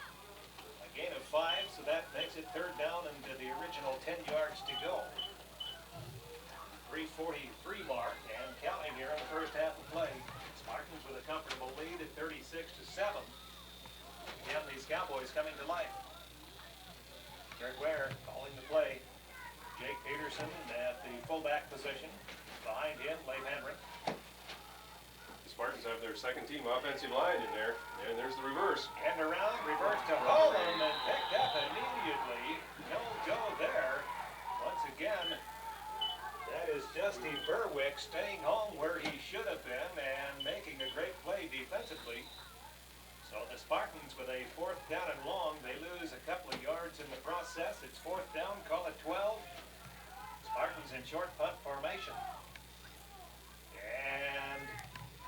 A gain of 5, so that makes it third down and the original 10 yards to go. 3:43 mark and counting here in the first half of play. Spartans with a comfortable lead at 36-7. Again, these Cowboys coming to life. Kurt Ware calling the play. Jake Peterson at the fullback position. Behind him, Leif Hendren. the Spartans have their second-team offensive line in there, and there's the reverse. And around, reverse to Holm and picked up immediately. No go there. Once again, that is Dusty Berwick staying home where he should have been and making a great play defensively. So the Spartans with a 4th down and long, they lose a couple of yards in the process. It's 4th down, call it 12. Spartans in short punt formation. And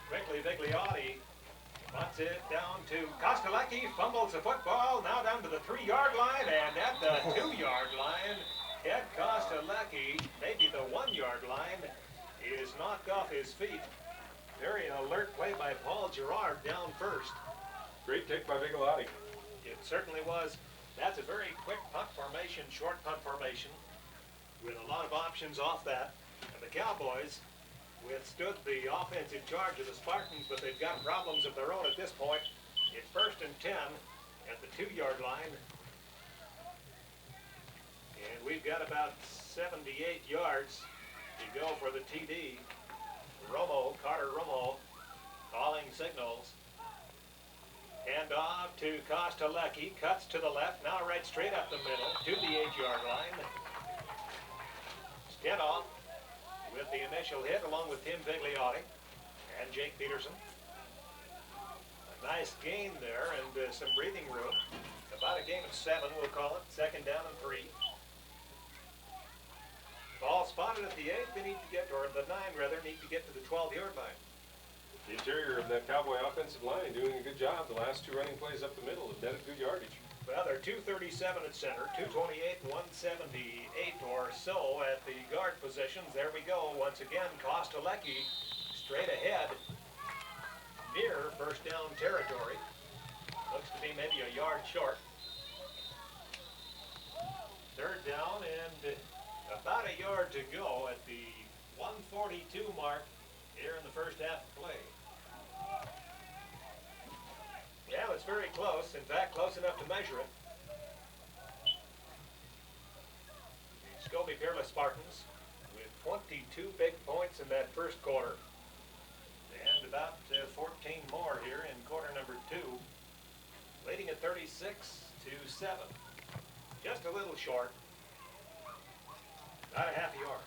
quickly Vigliotti punts it down to Kostelecki, fumbles the football, now down to the 3-yard line, and at the 2-yard line, Ed Kostelecki, maybe the 1-yard line, is knocked off his feet. Very alert play by Paul Gerard down first. Great kick by Vigliotti. It certainly was. That's a very quick punt formation, short punt formation, with a lot of options off that. And the Cowboys withstood the offensive charge of the Spartans, but they've got problems of their own at this point. It's 1st and 10 at the 2-yard line. And we've got about 78 yards to go for the TD. Carter Romo, calling signals. Hand off to Kostelecki, cuts to the left, now right straight up the middle to the 8-yard line. Stenoff with the initial hit along with Tim Vigliotti and Jake Peterson. A nice gain there and some breathing room. About a gain of 7, we'll call it. 2nd down and 3. Ball spotted at the 8, they need to get, or the 9 rather, need to get to the 12-yard line. The interior of that Cowboy offensive line doing a good job. The last 2 running plays up the middle have netted good yardage. Well, they're 237 at center, 228 and 178 or so at the guard positions. There we go. Once again, Kostelecki straight ahead, near 1st down territory. Looks to be maybe a yard short. 3rd down and about a yard to go at the 142 mark here in the first half of play. Yeah, it's very close. In fact, close enough to measure it. The Scobey Peerless Spartans with 22 big points in that first quarter. And and about 14 more here in quarter number 2. Leading at 36-7. Just a little short. Not a half yard.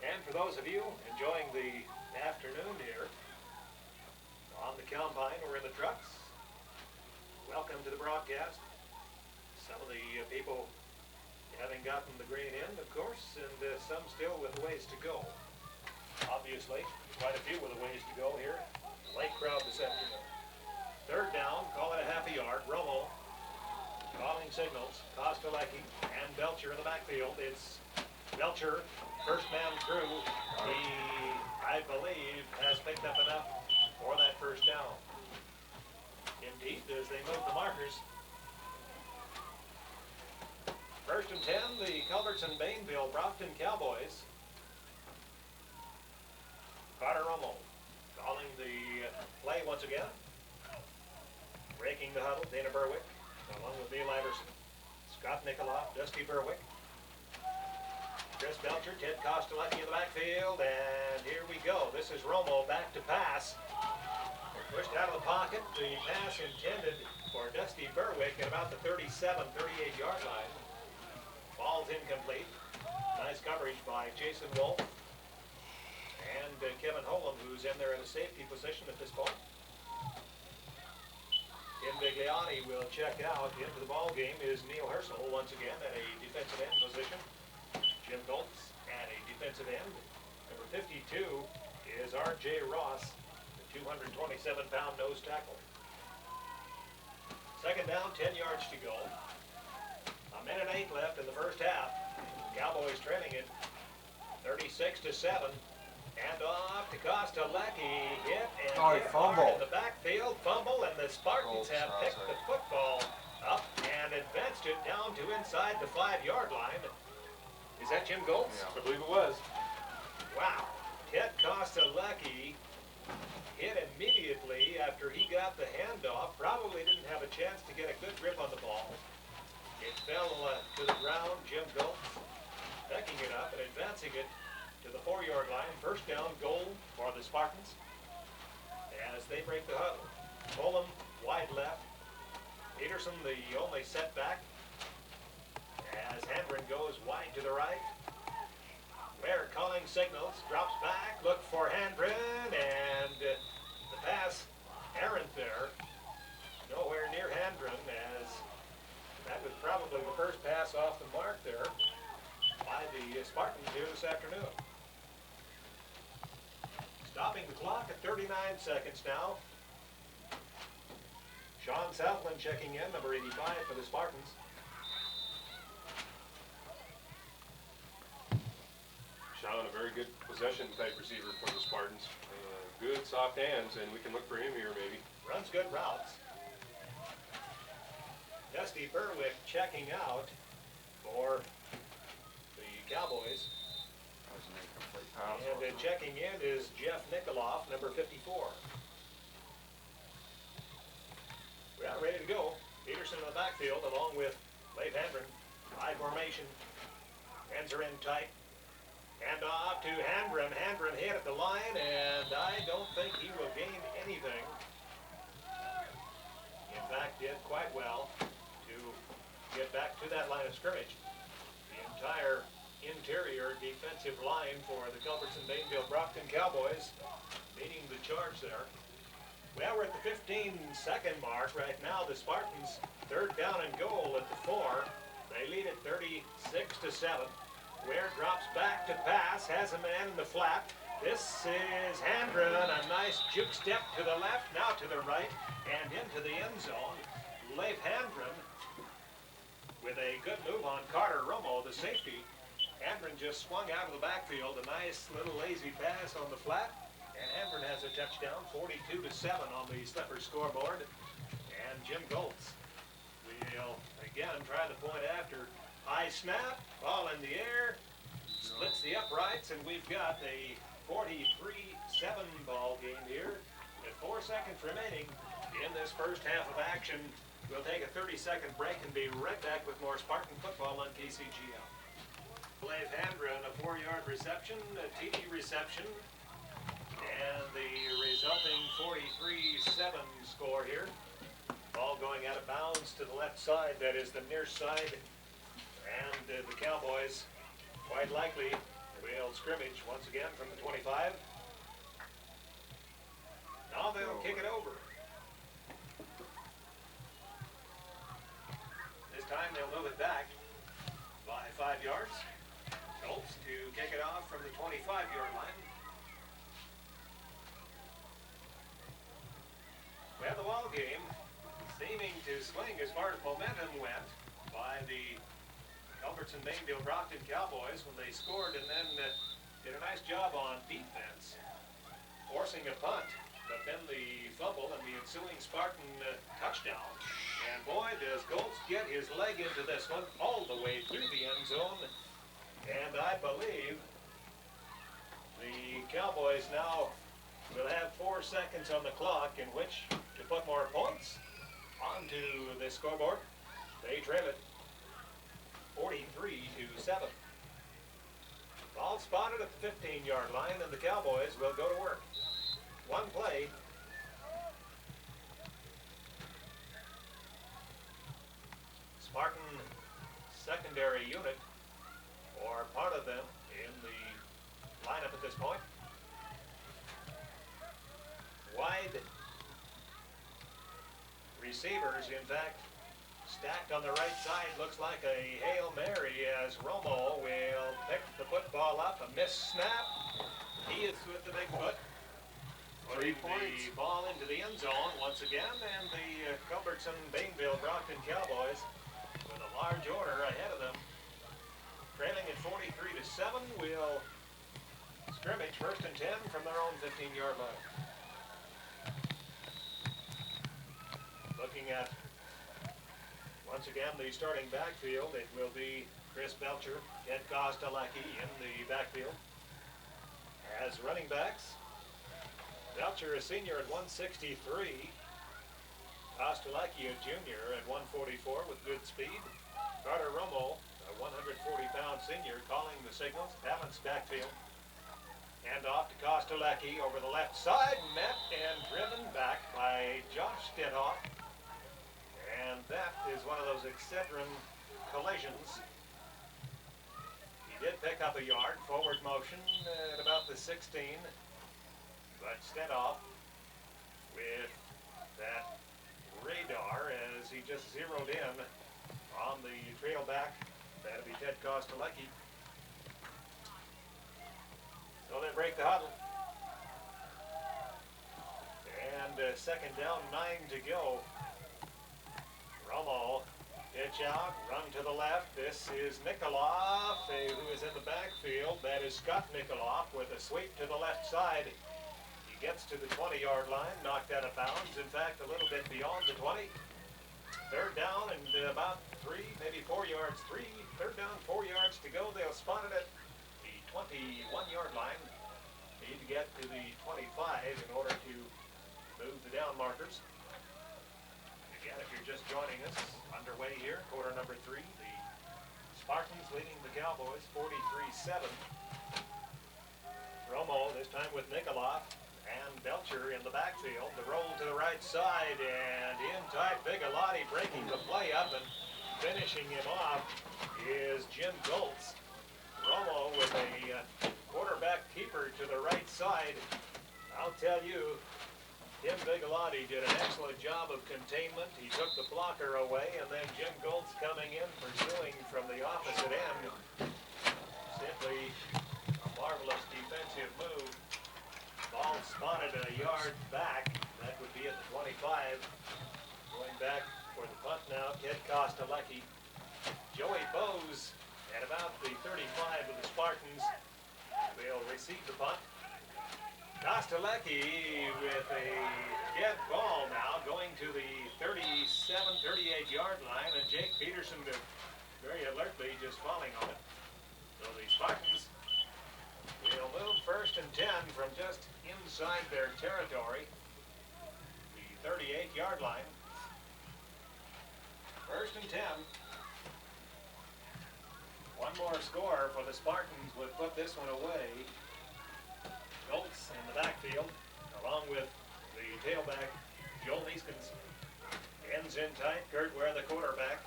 And for those of you enjoying the afternoon here on the combine or in the trucks, welcome to the broadcast. Some of the people having gotten the grain in, of course, and some still with a ways to go. Obviously, quite a few with a ways to go here. Late crowd this afternoon. Third down, call it a half a yard. Romo calling signals. Kostelecki and Belcher in the backfield. It's Belcher, first man through. He, I believe, has picked up enough for that first down. Indeed, as they move the markers. First and 10, the Culbertson Bainville Brockton Cowboys. Carter Romo calling the play once again. Breaking the huddle, Dana Berwick, along with Neil Iverson. Scott Nikoloff, Dusty Berwick. Chris Belcher, Ted Kostelecki in the backfield, and here we go. This is Romo back to pass. Pushed out of the pocket. The pass intended for Dusty Berwick at about the 38 yard line. Ball's incomplete. Nice coverage by Jason Wolf and Kevin Holm, who's in there in a safety position at this point. Tim Bigliotti will check out. Into the ball game is Neil Herschel once again at a defensive end position. Jim Goltz at a defensive end. Number 52 is R.J. Ross, the 227-pound nose tackle. Second down, 10 yards to go. A minute 8 left in the first half. Cowboys trailing it 36-7. And off to Kostelecki. Hit and hit hard in the backfield. Fumble, and the Spartans have picked the football up and advanced it down to inside the 5 yard line. Is that Jim Goltz? I believe it was. Wow. Ted Kostelecki hit immediately after he got the handoff. Probably didn't have a chance to get a good grip on the ball. It fell to the ground. Jim Goltz picking it up and advancing it to the 4 yard line. First down goal for the Spartans as they break the huddle. Fulham wide left. Peterson the only setback as Hendren goes wide to the right. Ware calling signals, drops back, look for Hendren, and the pass errant there. Nowhere near Hendren, as that was probably the first pass off the mark there by the Spartans here this afternoon. Stopping the clock at 39 seconds now. Sean Southland checking in, number 85 for the Spartans. Sean, a very good possession type receiver for the Spartans. Good soft hands, and we can look for him here maybe. Runs good routes. Dusty Berwick checking out for the Cowboys. And checking in is Jeff Nikoloff, number 54. We are ready to go. Peterson in the backfield along with Leif Hendren. High formation. Ends are in tight. And off to Hendren. Hendren hit at the line, and I don't think he will gain anything. In fact, did quite well to get back to that line of scrimmage. The entire interior defensive line for the Culbertson Bainville Brockton Cowboys leading the charge there. Well, we're at the 15-second mark right now. The Spartans third down and goal at the 4. They lead at 36-7. Ware drops back to pass, has a man in the flat. This is Hendren, a nice juke step to the left, now to the right, and into the end zone. Leif Hendren with a good move on Carter Romo, the safety. Hendren just swung out of the backfield, a nice little lazy pass on the flat, and Hendren has a touchdown, 42-7 on the Slipper scoreboard. And Jim Goltz will again try the point after. High snap, ball in the air, splits the uprights, and we've got a 43-7 ball game here. With 4 seconds remaining in this first half of action, we'll take a 30-second break and be right back with more Spartan football on KCGL. Leif Hendren, a 4 yard reception, a TD reception, And the resulting 43-7 score here. Ball going out of bounds to the left side, that is the near side. And the Cowboys quite likely will scrimmage once again from the 25. Now they'll kick it over. This time they'll move it back by 5 yards. Schultz to kick it off from the 25-yard line. Well, the ball game seeming to swing as far as momentum went by the Culbertson Bainville Brockton Cowboys when they scored and then did a nice job on defense, forcing a punt, but then the fumble and the ensuing Spartan touchdown. And boy, does Goltz get his leg into this one all the way through the end zone. And I believe the Cowboys now will have 4 seconds on the clock in which to put more points onto the scoreboard. They trail it 43-7. Ball spotted at the 15-yard line, and the Cowboys will go to work. One play. Spartan secondary unit, or part of them, in the lineup at this point. Wide receivers, in fact, stacked on the right side. Looks like a Hail Mary as Romo will pick the football up. A missed snap. He is with the big foot. 3 Putting points. the ball into the end zone once again, and the Culbertson Bainville Brockton Cowboys with a large order ahead of them. Trailing at 43-7, will scrimmage 1st and 10 from their own 15-yard line. Looking at, once again, the starting backfield, it will be Chris Belcher, Ted Kostelacki in the backfield. As running backs, Belcher, a senior at 163, Kostelacki, a junior at 144 with good speed. Carter Romo, a 140-pound senior, calling the signals. Balanced backfield. Hand off to Kostelacki over the left side, met and driven back by Josh Stedhoff. And that is one of those Excedrin collisions. He did pick up a yard, forward motion at about the 16. But Stedhoff with that radar as he just zeroed in on the trail back. That'll be Ted Kostelacki. So they break the huddle. And 2nd down, 9 to go. Romo, pitch out, run to the left. This is Nikoloff, who is in the backfield. That is Scott Nikoloff with a sweep to the left side. He gets to the 20-yard line, knocked out of bounds. In fact, a little bit beyond the 20. 3rd down and about 3, maybe 4 yards. 3rd down, 4 yards to go. They'll spot it at the 21-yard line. Need to get to the 25 in order to move the down markers. Again, if you're just joining us, underway here, quarter number 3. The Spartans leading the Cowboys 43-7. Romo, this time with Nikoloff and Belcher in the backfield. The roll to the right side, and in tight, Bigalotti breaking the play up and finishing him off is Jim Goltz. Romo with a quarterback keeper to the right side. I'll tell you, Tim Bigalotti did an excellent job of containment. He took the blocker away, and then Jim Goltz coming in, pursuing from the opposite end. Simply a marvelous defensive move. Ball spotted a yard back. That would be at the 25. Going back for the punt now, Ted Kostelacki. Joey Bose at about the 35 of the Spartans will receive the punt. Kostelacki with a dead ball now going to the 38-yard line, and Jake Peterson very alertly just falling on it. So the Spartans will move 1st and 10 from just inside their territory, the 38-yard line. 1st and 10. One more score for the Spartans would put this one away. Goltz in the backfield, along with the tailback, Joel Neeskens. Ends in tight, Kurt Ware, the quarterback.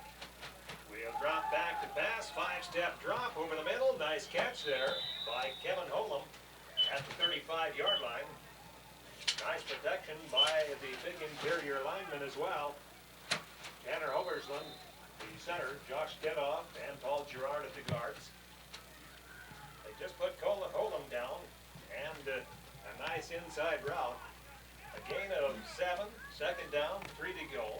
We'll drop back to pass, 5-step drop over the middle. Nice catch there by Kevin Holm at the 35-yard line. Nice protection by the big interior lineman as well. Tanner Hoversland, the center, Josh Gedoff, and Paul Girard at the guards. They just put Holm down, and a nice inside route. A gain of 7, second down, 3 to go.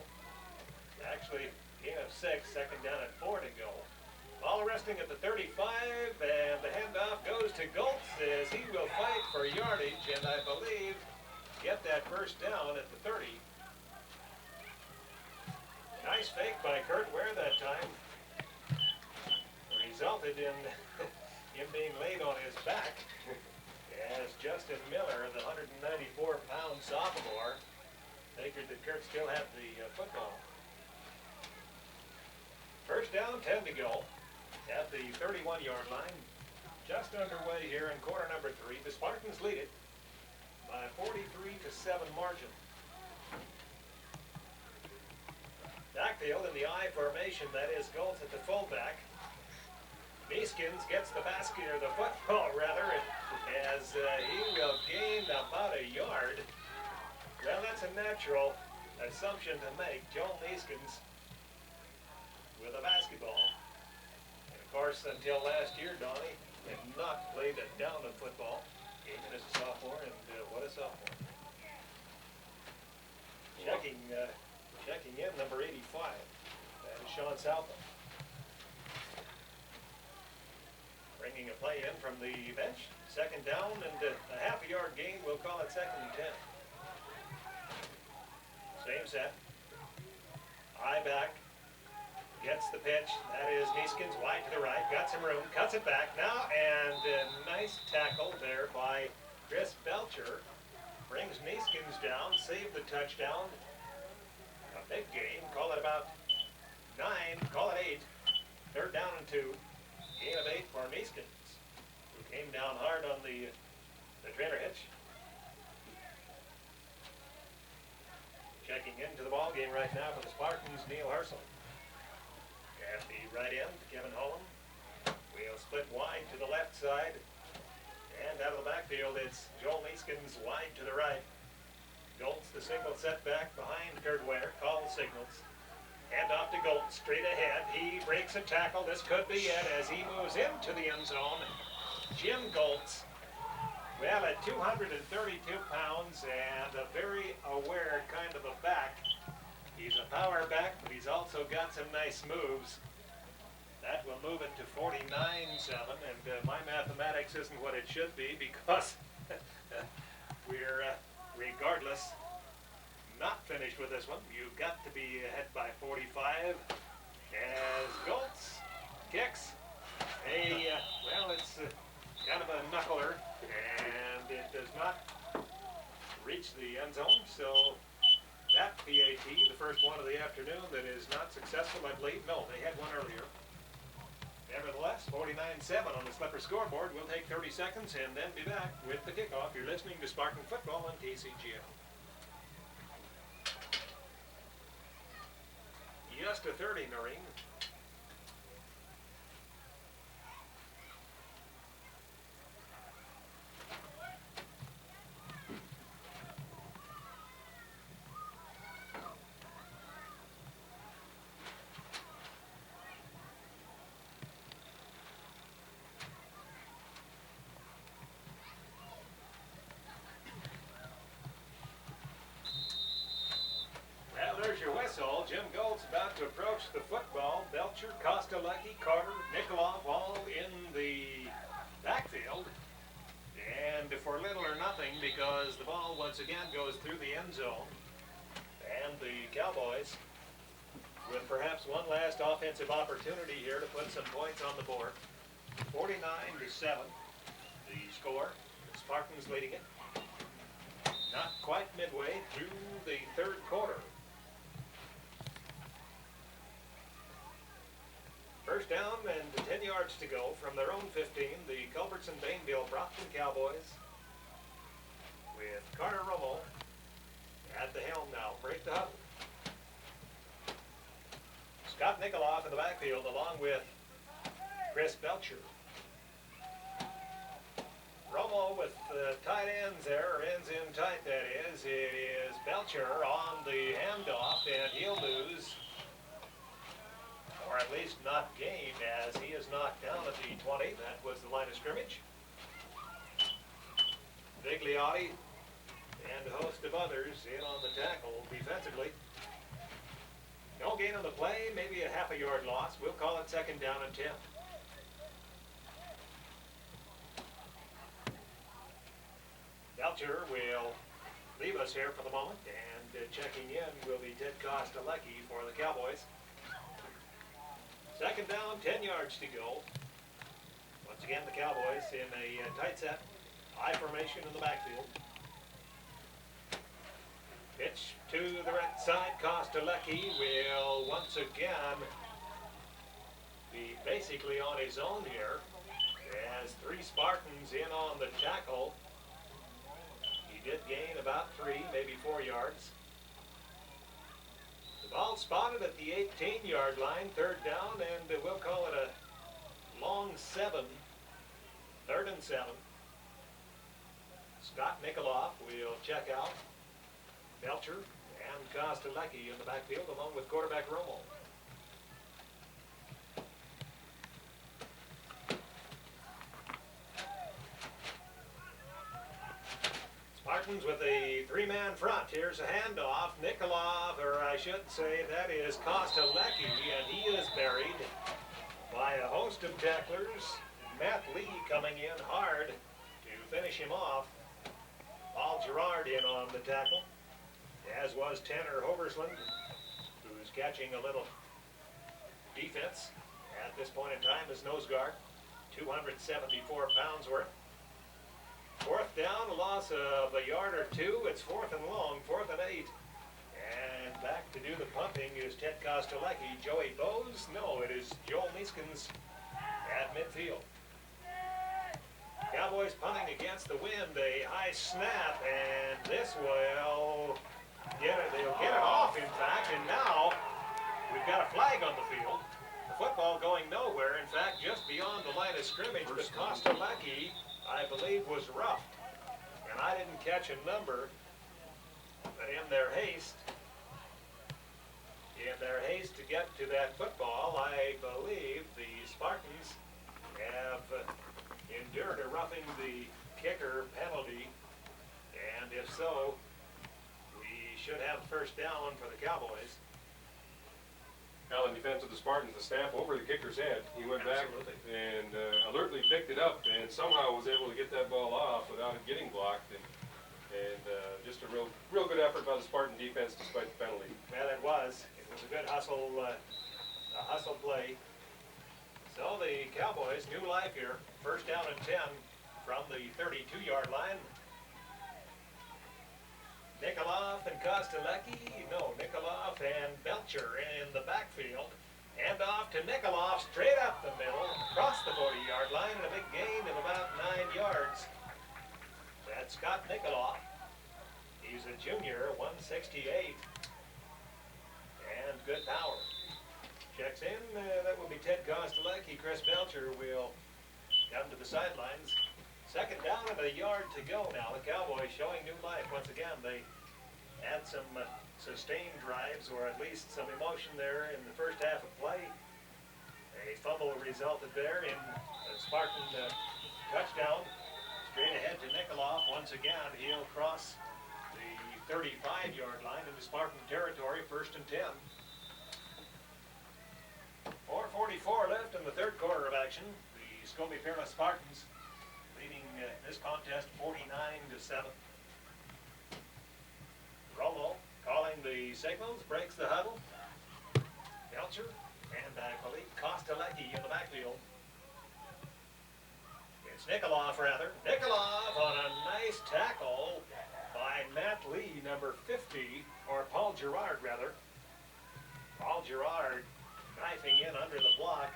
Actually, gain of 6, second down and 4 to go. Ball resting at the 35, and the handoff goes to Goltz as he will fight for yardage, and I believe get that first down at the 30. Nice fake by Kurt Ware that time. Resulted in him being laid on his back as Justin Miller, the 194-pound sophomore, figured that Kurt still had the football. First down, 10 to go at the 31-yard line. Just underway here in quarter number 3. The Spartans lead it by a 43-7 margin. Backfield in the I formation, that is Goltz at the fullback. Neeskens gets the basket, or the football rather, as he will gain about a yard. Well, that's a natural assumption to make. Joel Neeskens with a basketball. And of course, until last year, Donnie had not played a down of football. Came in as a sophomore, and what a sophomore. Checking in, number 85. That is Sean Southam. Bringing a play in from the bench. Second down and a half-a-yard gain. We'll call it second and 10. Same set. Eye back. Gets the pitch. That is Neeskens wide to the right. Got some room. Cuts it back now. And a nice tackle there by Chris Belcher. Brings Neeskens down. Saved the touchdown. A big game. Call it about 9. Call it 8. Third down and 2. Gain of 8 for Neeskens, who came down hard on the trailer hitch. Checking into the ball game right now for the Spartans, Neil Herschel. At the right end, Kevin Holm. We'll split wide to the left side. And out of the backfield, it's Joel Neeskens wide to the right. Goltz, the single setback behind Kurt Ware. Call the signals. Hand off to Goltz, straight ahead. He breaks a tackle. This could be it as he moves into the end zone. Jim Goltz, well, at 232 pounds and a very aware kind of a back. He's a power back, but he's also got some nice moves. That will move it to 49-7, and my mathematics isn't what it should be because we're, regardless, not finished with this one. You've got to be ahead by 45 as Goltz kicks a, well, it's kind of a knuckler, and it does not reach the end zone, so that PAT, the first one of the afternoon that is not successful, I believe. No, they had one earlier. Nevertheless, 49-7 on the Slipper scoreboard. We'll take 30 seconds and then be back with the kickoff. You're listening to Spartan Football on KCGL. Just a 30, Noreen. There's your whistle. Jim Goltz about to approach the football. Belcher, Kostelecki, Carter, Nikolov all in the backfield. And for little or nothing, because the ball once again goes through the end zone. And the Cowboys, with perhaps one last offensive opportunity here to put some points on the board. 49-7, the score. The Spartans leading it. Not quite midway through the third quarter. First down and 10 yards to go from their own 15, the Culbertson Bainville Brockton Cowboys. with Carter Romo at the helm now. Break the huddle. Scott Nikoloff in the backfield along with Chris Belcher. Romo with the tight ends there, or ends in tight that is. It is Belcher on the handoff, and he'll lose, or at least not gain, as he is knocked down at the 20. That was the line of scrimmage. Vigliotti and a host of others in on the tackle defensively. No gain on the play, maybe a half a yard loss. We'll call it second down and 10. Belcher will leave us here for the moment, and checking in will be Ted Kostelecki for the Cowboys. Second down, 10 yards to go. Once again, the Cowboys in a tight set, high formation in the backfield. Pitch to the right side. Kostelecki will once again be basically on his own here. As 3 Spartans in on the tackle. He did gain about 3, maybe 4 yards. The ball spotted at the 18-yard line, third down, and we'll call it a long 7, third and 7. Scott Nikoloff will check out. Belcher and Kostelecki in the backfield along with quarterback Romo. Spartans with a 3-man front. Here's a handoff. Nikoloff, or I should say that is Kostelecki, and he is buried by a host of tacklers. Matt Lee coming in hard to finish him off. Paul Gerard in on the tackle, as was Tanner Hoversland, who's catching a little defense at this point in time as nose guard. 274 pounds worth. Fourth down, a loss of a yard or 2. It's 4th and long, 4th and 8. And back to do the punting is Ted Kostelecki. Joey Bose? No, it is Joel Neeskens at midfield. Cowboys punting against the wind, a high snap, and this will get it. They'll get it off, in fact, and now we've got a flag on the field. The football going nowhere, in fact, just beyond the line of scrimmage, but Kostelecki, I believe, was roughed. And I didn't catch a number, but in their haste to get to that football, I believe the Spartans have endured a roughing the kicker penalty, and if so, we should have first down for the Cowboys. Now in defense of the Spartans, the snap over the kicker's head. He went Absolutely. back and alertly picked it up and somehow was able to get that ball off without it getting blocked. And just a real good effort by the Spartan defense despite the penalty. Well, it was. It was a good hustle play. So the Cowboys, new life here. First down and 10 from the 32-yard line. Nikoloff and Kostelecki. No, Nikoloff and Belcher in the backfield. Hand off to Nikoloff, straight up the middle, across the 40-yard line, and a big gain of about 9 yards. That's Scott Nikoloff. He's a junior, 168. And good power. Checks in, that will be Ted Kostelecki. Chris Belcher will come to the sidelines. Second down and a yard to go now. The Cowboys showing new life. Once again, they had some sustained drives, or at least some emotion there in the first half of play. A fumble resulted there in a Spartan touchdown. Straight ahead to Nikoloff. Once again, he'll cross the 35-yard line into Spartan territory, first and 10. 4:44 left in the third quarter of action. The Scobey Peerless Spartans leading this contest 49-7. Romo calling the signals, breaks the huddle. Belcher and I believe Kostelecki in the backfield. It's Nikoloff, rather. Nikoloff on a nice tackle by Matt Lee, number 50, or Paul Gerard, rather. Paul Gerard knifing in under the block.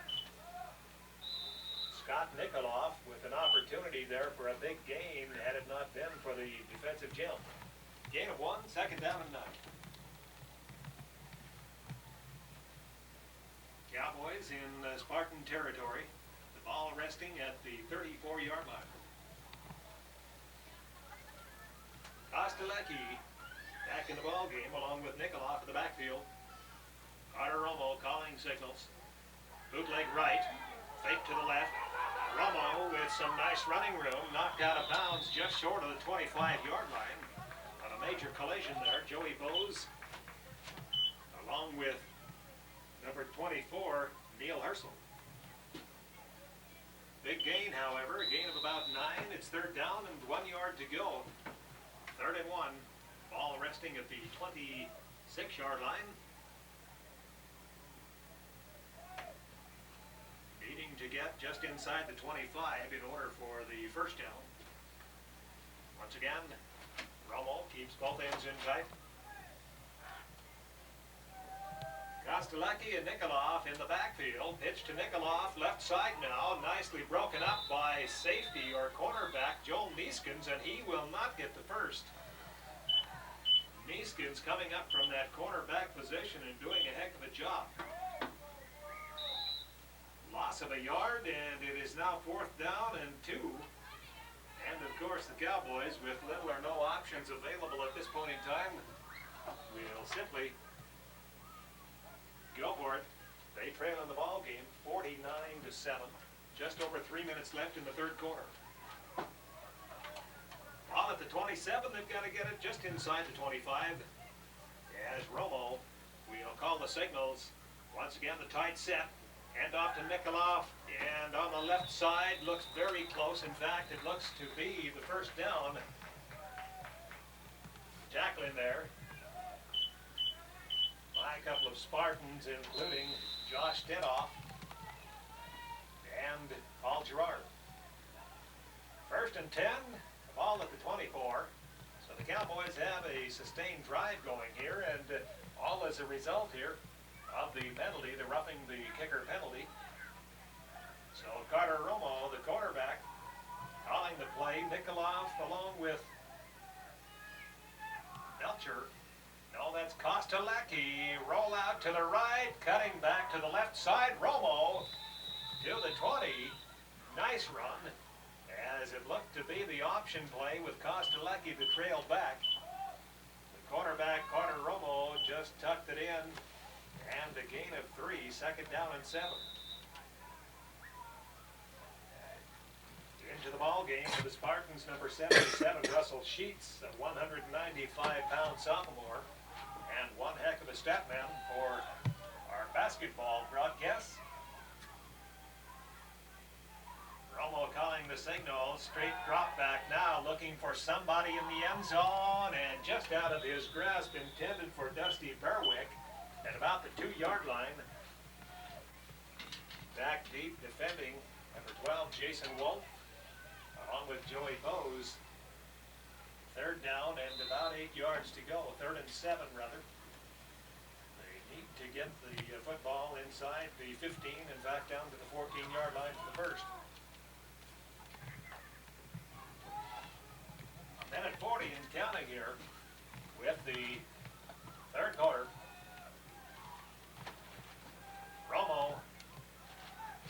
Scott Nikoloff with an opportunity there for a big gain had it not been for the defensive jump. Gain of 1, second down and 9. Cowboys in Spartan territory. The ball resting at the 34-yard line. Kostelecki back in the ball game along with Nikoloff in the backfield. Carter Romo calling signals. Bootleg right, fake to the left. Romo with some nice running room, knocked out of bounds just short of the 25-yard line. On a major collision there, Joey Bose along with number 24, Neil Herschel. Big gain, however, a gain of about 9. It's third down and 1 yard to go. 3rd and 1. Ball resting at the 26-yard line. Needing to get just inside the 25 in order for the first down. Once again, Romo keeps both ends in tight. Kostelecki and Nikoloff in the backfield. Pitch to Nikoloff, left side now. Nicely broken up by safety or cornerback Joel Neeskens, and he will not get the first. Neeskens coming up from that cornerback position and doing a heck of a job. Loss of a yard, and it is now 4th down and 2. And of course the Cowboys, with little or no options available at this point in time, will simply go for it. They trail in the ball game 49-7. Just over 3 minutes left in the 3rd quarter. Ball at the 27, they've got to get it just inside the 25. As Romo will call the signals. Once again, the tight set. Hand off to Nikoloff, and on the left side looks very close. In fact, it looks to be the first down. Tackling there by a couple of Spartans, including Josh Denoff and Paul Gerard. 1st and 10, the ball at the 24. So the Cowboys have a sustained drive going here, and all as a result here of the penalty, the roughing the kicker penalty. So Carter Romo, the quarterback, calling the play. Nikoloff along with Belcher. No, that's Kostelecki. Roll out to the right, cutting back to the left side. Romo to the 20. Nice run, as it looked to be the option play with Kostelecki to trail back. The cornerback, Carter Romo, just tucked it in, and a gain of 3, 2nd down and 7. Into the ball game for the Spartans, number 77, Russell Sheets, a 195-pound sophomore, and one heck of a step man for our basketball broadcasts. Romo calling the signal, straight drop back now, looking for somebody in the end zone, and just out of his grasp, intended for Dusty Berwick at about the 2-yard line. Back deep defending, number 12, Jason Wolf, along with Joey Bose. 3rd down and about 8 yards to go. 3rd and 7, rather. They need to get the football inside the 15, in fact, down to the 14-yard line for the first. Minute 40 and counting here with the 3rd quarter. Romo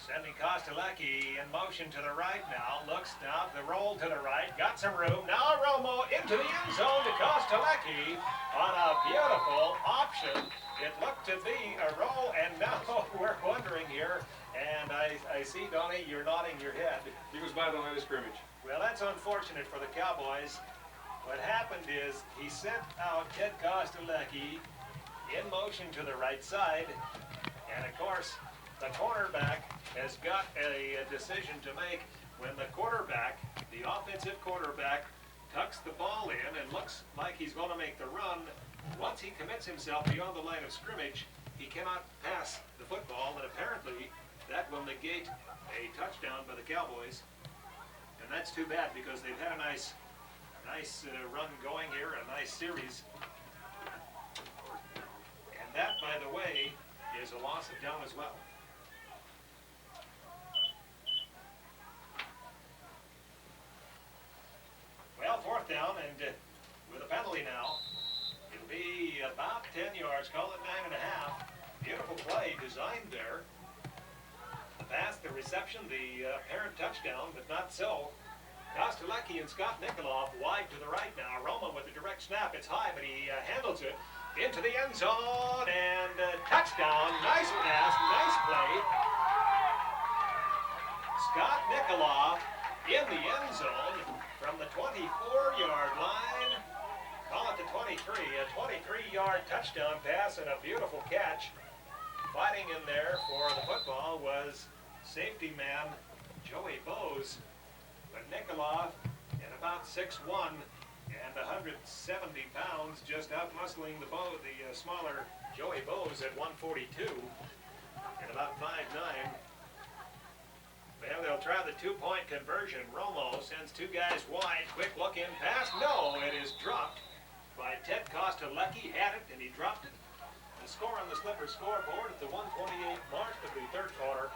sending Kostelecki in motion to the right now. Looks now, the roll to the right. Got some room. Now Romo into the end zone to Kostelecki on a beautiful option. It looked to be a roll, and now we're wondering here, and I see, Donnie, you're nodding your head. He was by the line of scrimmage. Well, that's unfortunate for the Cowboys. What happened is he sent out Ted Kostelecki in motion to the right side, and of course, the cornerback has got a decision to make when the quarterback, the offensive quarterback, tucks the ball in and looks like he's going to make the run. Once he commits himself beyond the line of scrimmage, he cannot pass the football, and apparently that will negate a touchdown by the Cowboys. And that's too bad, because they've had a nice run going here, a nice series. And that, by the way, is a loss of down as well. Scobey now. It'll be about 10 yards, call it 9.5. Beautiful play designed there. The pass, the reception, the apparent touchdown, but not so. Kostelecki and Scott Nikolov wide to the right now. Roma with a direct snap. It's high, but he handles it into the end zone, and touchdown. Nice pass, nice play. Scott Nikolov in the end zone from the 24-yard line. Call it the 23. A 23-yard touchdown pass and a beautiful catch. Fighting in there for the football was safety man Joey Bose. But Nikolov at about 6'1" and 170 pounds, just out-muscling the smaller Joey Bose at 142 and about 5'9". Well, they'll try the two-point conversion. Romo sends two guys wide. Quick look in pass. No, it is dropped by Ted Kostelecki. Had it, and he dropped it. The score on the Slipper scoreboard at the 1:28 mark of the third quarter.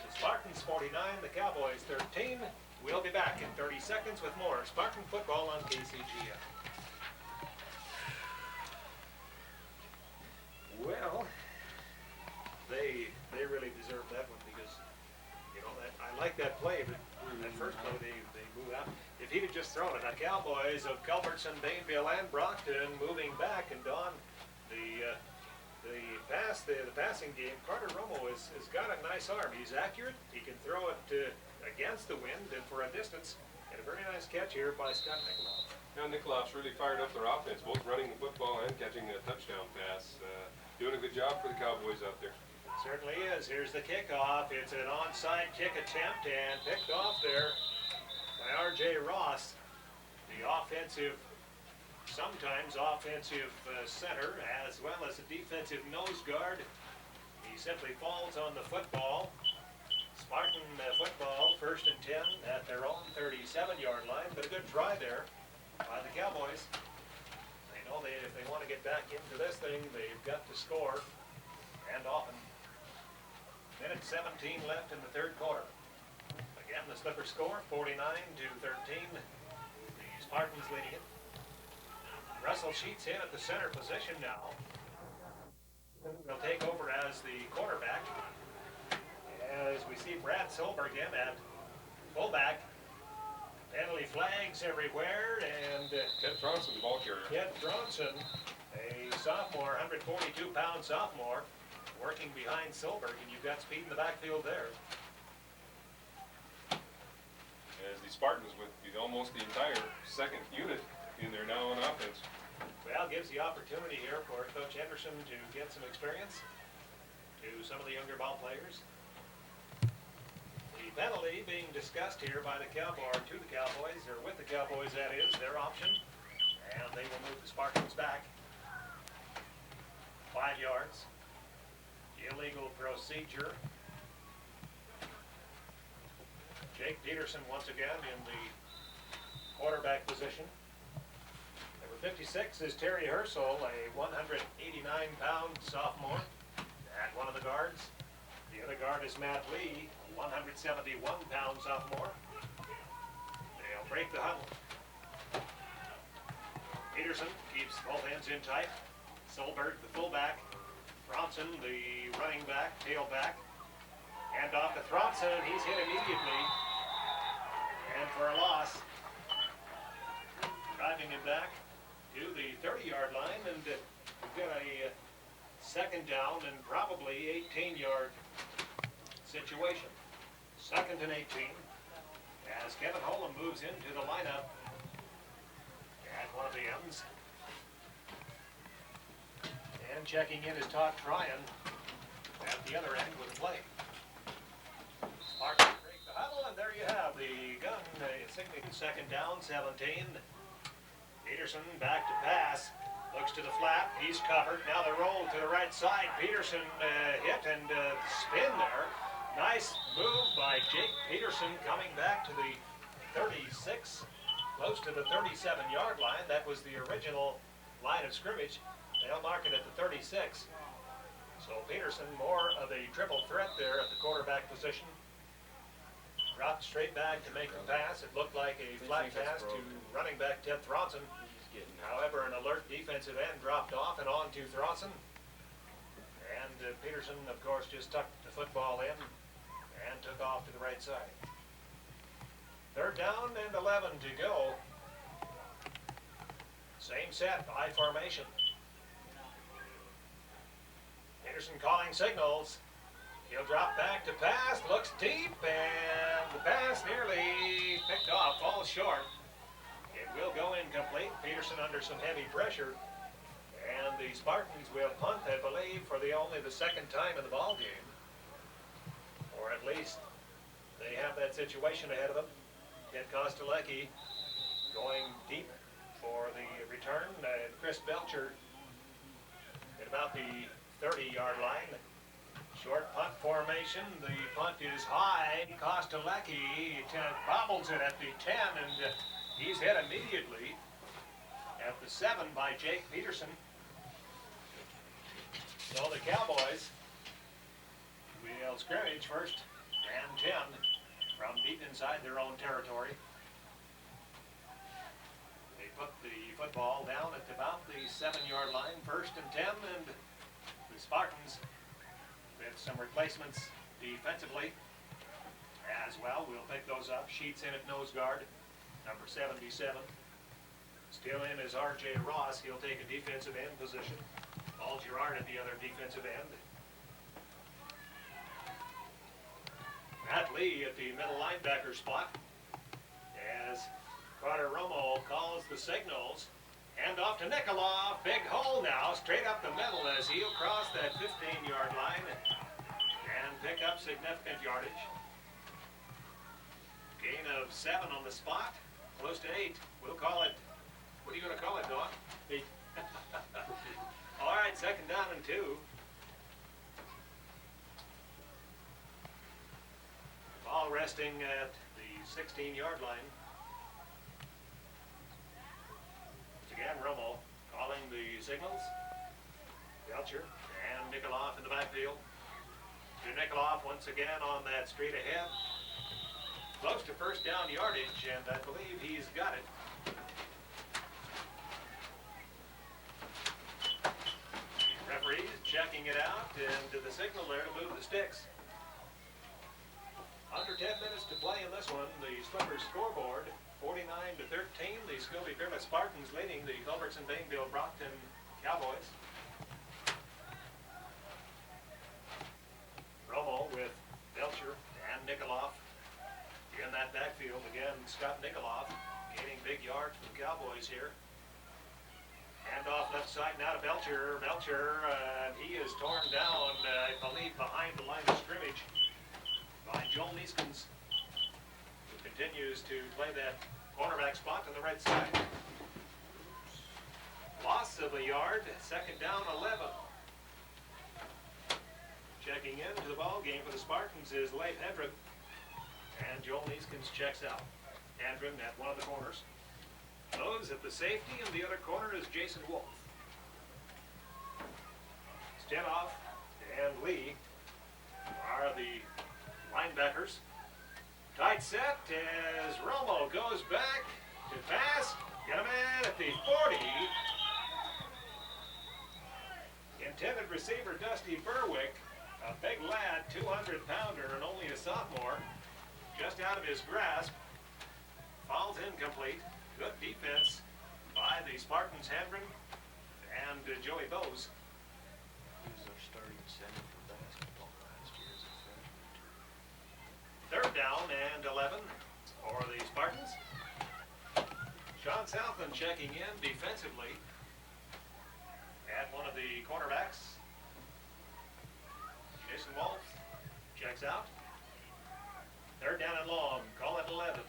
The Spartans 49, the Cowboys 13. We'll be back in 30 seconds with more Spartan football on KCGF. Well, they really deserve that one because, you know, I like that play, but that first play they moved out. If he'd have just thrown it, the Cowboys of Culbertson, Daneville, and Brockton moving back, and Don, the passing game, Carter Romo has got a nice arm. He's accurate. He can throw it against the wind and for a distance. And a very nice catch here by Scott Nikolov. Now Nikolov's really fired up their offense, both running the football and catching a touchdown pass. Doing a good job for the Cowboys out there. It certainly is. Here's the kickoff. It's an onside kick attempt and picked off there by R.J. Ross, the sometimes offensive center, as well as a defensive nose guard. He simply falls on the football. Spartan football, 1st and 10 at their own 37-yard line, but a good try there by the Cowboys. They know if they want to get back into this thing, they've got to score, and often. Minute 17 left in the third quarter. Again, the Slipper score, 49-13. The Spartans leading it. Russell Sheets in at the center position now. He'll take over as the quarterback. As we see Brad Solberg in at fullback. Penalty flags everywhere, and Ted Tronson, the ball carrier. Ted Tronson, a sophomore, 142-pound sophomore, working behind Solberg, and you've got speed in the backfield there. As the Spartans with almost the entire second unit in there now on offense. Well, gives the opportunity here for Coach Henderson to get some experience to some of the younger ball players. The penalty being discussed here by the Cowboys, to the Cowboys, or with the Cowboys, that is, their option. And they will move the Spartans back 5 yards. Illegal procedure. Jake Peterson once again in the quarterback position. Number 56 is Terry Hersel, a 189-pound sophomore at one of the guards. The other guard is Matt Lee, a 171-pound sophomore. They'll break the huddle. Peterson keeps both ends in tight. Solberg, the fullback. Thronson, the running back, tailback. Hand off to Thronson, he's hit immediately. And for a loss. Driving him back to the 30-yard line, and we've got a second down and probably 18-yard situation. 2nd and 18 as Kevin Holm moves into the lineup at one of the ends. And checking in is Todd Tryon at the other end with play. Spartans break the huddle, and there you have the gun. Signaling 2nd down, 17. Peterson back to pass. Looks to the flat. He's covered. Now the roll to the right side. Peterson hit and spin there. Nice move by Jake Peterson coming back to the 36, close to the 37-yard line. That was the original line of scrimmage. They'll mark it at the 36. So Peterson, more of a triple threat there at the quarterback position. Dropped straight back to make the pass. It looked like a flat pass to running back Ted Thronson. However, an alert defensive end dropped off and on to Throsson. And Peterson, of course, just tucked the football in and took off to the right side. 3rd down and 11 to go. Same set, I formation. Peterson calling signals. He'll drop back to pass, looks deep, and the pass nearly picked off, falls short. It will go incomplete. Peterson under some heavy pressure. And the Spartans will punt, I believe, for only the 2nd time in the ball game. Or at least they have that situation ahead of them. Ted Kostelecki going deep for the return. Chris Belcher at about the 30-yard line. Short punt formation. The punt is high. Kostelecki bobbles it at the 10, and he's hit immediately at the 7 by Jake Peterson. So the Cowboys will scrimmage 1st and 10 from deep inside their own territory. They put the football down at about the 7-yard line, 1st and 10, and the Spartans with some replacements defensively as well. We'll pick those up. Sheets in at nose guard, number 77. Still in is R.J. Ross. He'll take a defensive end position. Paul Girard at the other defensive end. Matt Lee at the middle linebacker spot as Carter Romo calls the signals. Hand off to Nikolov. Big hole now, straight up the middle as he'll cross that 15-yard line and pick up significant yardage. Gain of 7 on the spot, close to 8. We'll call it, what are you going to call it, Doc? 8. All right, 2nd down and 2. Ball resting at the 16-yard line. Again, Romo calling the signals. Belcher and Nikolov in the backfield. To Nikolov once again on that straight ahead. Close to 1st down yardage, and I believe he's got it. Referees checking it out, and the signal there to move the sticks. Under 10 minutes to play in this one. The Slippers scoreboard, 49-13. The Scobey Peerless Spartans leading the Culbertson Bainville Brockton Cowboys. Romo with Belcher and Nikolov in that backfield. Again, Scott Nikolov gaining big yards for the Cowboys here. Hand off left side now to Belcher. Belcher, he is torn down, I believe, behind the line of scrimmage by Joel Neeskens, who continues to play that cornerback spot on the right side. Loss of a yard, 2nd down 11. Checking into the ball game for the Spartans is Leif Hedren, and Joel Neeskens checks out. Hedren at one of the corners. Those at the safety, and the other corner is Jason Wolf. Stenoff and Lee are the linebackers. Tight set as Romo goes back to pass. Get him in at the 40. Intended receiver Dusty Berwick, a big lad, 200-pounder and only a sophomore, just out of his grasp. Falls incomplete. Good defense by the Spartans, Hendren and Joey Bose. He was our starting center for basketball last year as a freshman. 3rd down and 11 for the Spartans. Sean Southland checking in defensively at one of the cornerbacks. Jason Wolf checks out. 3rd down and long. Call it 11.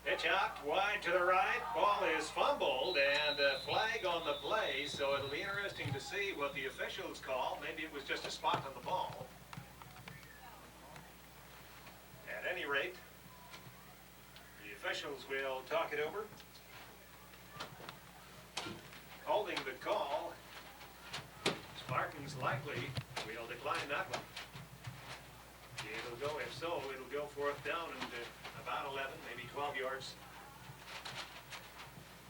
Pitch out wide to the right. Ball is fumbled and a flag on the play, so it'll be interesting to see what the officials call. Maybe it was just a spot on the ball. At any rate, the officials will talk it over. Holding the call, Spartans likely will decline that one. The It'll go, if so, it'll go fourth down and about 11, maybe 12 yards.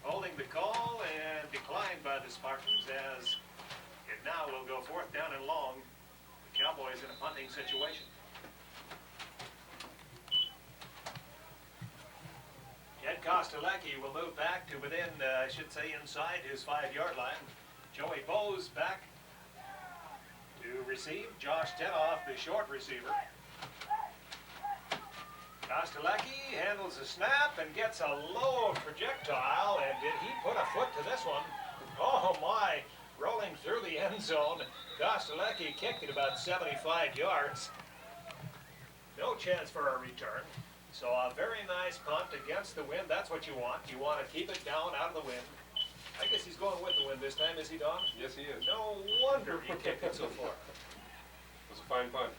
Holding the call and declined by the Spartans as it now will go fourth down and long. The Cowboys in a punting situation. Ed Kostelecki will move back to within, I should say, inside his 5-yard line. Joey Bowes back to receive. Josh Tenoff, the short receiver. Kostelecki handles the snap and gets a low projectile, and did he put a foot to this one? Oh my, rolling through the end zone. Kostelecki kicked it about 75 yards. No chance for a return. So a very nice punt against the wind. That's what you want. You want to keep it down out of the wind. I guess he's going with the wind this time, is he, Don? Yes, he is. No wonder he kicked it so far. It was a fine punt.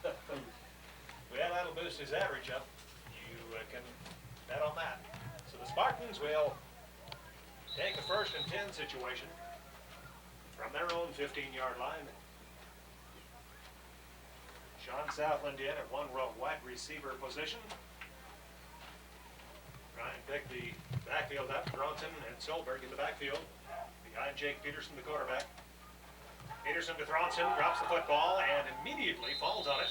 Well, that'll boost his average up. You can bet on that. So the Spartans will take a 1st and 10 situation from their own 15-yard line. Sean Southland in at one row wide receiver position. Try and pick the backfield up. Bronson and Solberg in the backfield. Behind Jake Peterson, the quarterback. Peterson to Thronson, drops the football and immediately falls on it.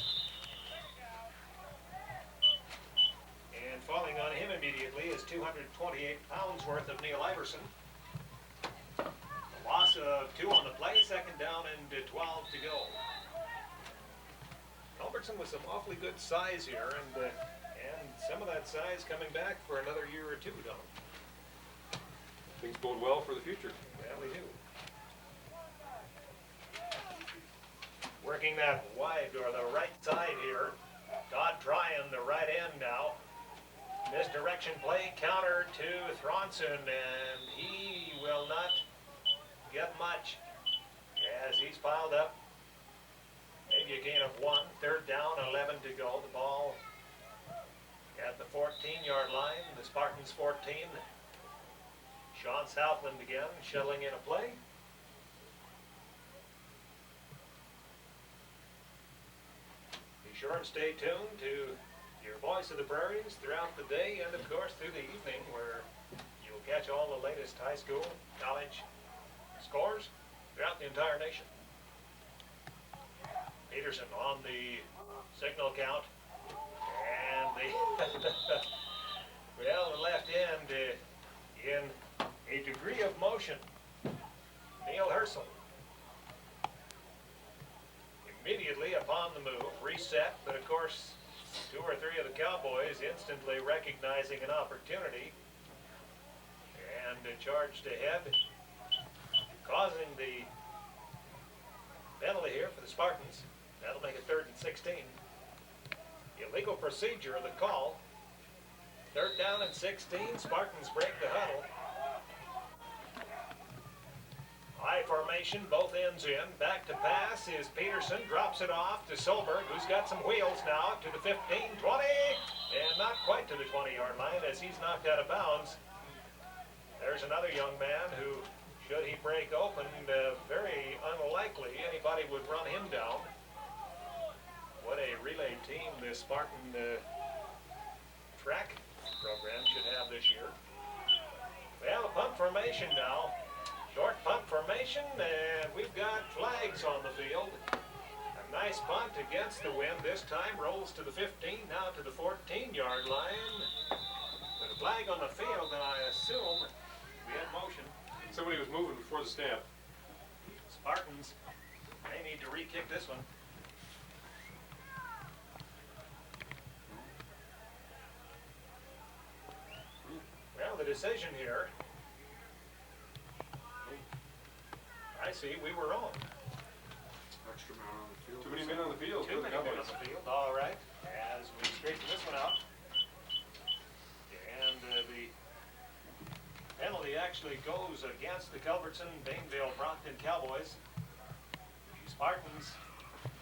And falling on him immediately is 228 pounds worth of Neil Iverson. A loss of 2 on the play, 2nd down and 12 to go. Culbertson with some awfully good size here, and some of that size coming back for another year or 2, Don. Things bode well for the future. Well, they do. Working that wide or the right side here. Todd Tryon, the right end now. Misdirection play, counter to Thronson, and he will not get much as he's piled up. Maybe a gain of 1. 3rd down, 11 to go. The ball at the 14-yard line. The Spartans 14. Sean Southland again, shuttling in a play. Be sure and stay tuned to your Voice of the Prairies throughout the day and, of course, through the evening, where you'll catch all the latest high school, college scores throughout the entire nation. Peterson on the signal count, and the well, the left end in a degree of motion. Neil Herschel immediately upon the move, reset, but of course 2 or 3 of the Cowboys instantly recognizing an opportunity and charged ahead, causing the penalty here for the Spartans. That'll make it 3rd and 16. Illegal procedure of the call. 3rd down and 16. Spartans break the huddle. High formation, both ends in. Back to pass is Peterson. Drops it off to Solberg, who's got some wheels now to the 15, 20, and not quite to the 20-yard line as he's knocked out of bounds. There's another young man who, should he break open, very unlikely anybody would run him down. What a relay team this Spartan track program should have this year. Well, a punt formation now. Short punt formation, and we've got flags on the field. A nice punt against the wind this time. Rolls to the 15, now to the 14-yard line. With a flag on the field, and I assume we had motion. Somebody was moving before the snap. Spartans may need to re-kick this one. Well, the decision here, I see we were wrong. Extra man on the field. Too many men on the field. Too many men on the field. All right, as we straighten this one out. And the penalty actually goes against the Culbertson, Bainville, Brockton Cowboys. The Spartans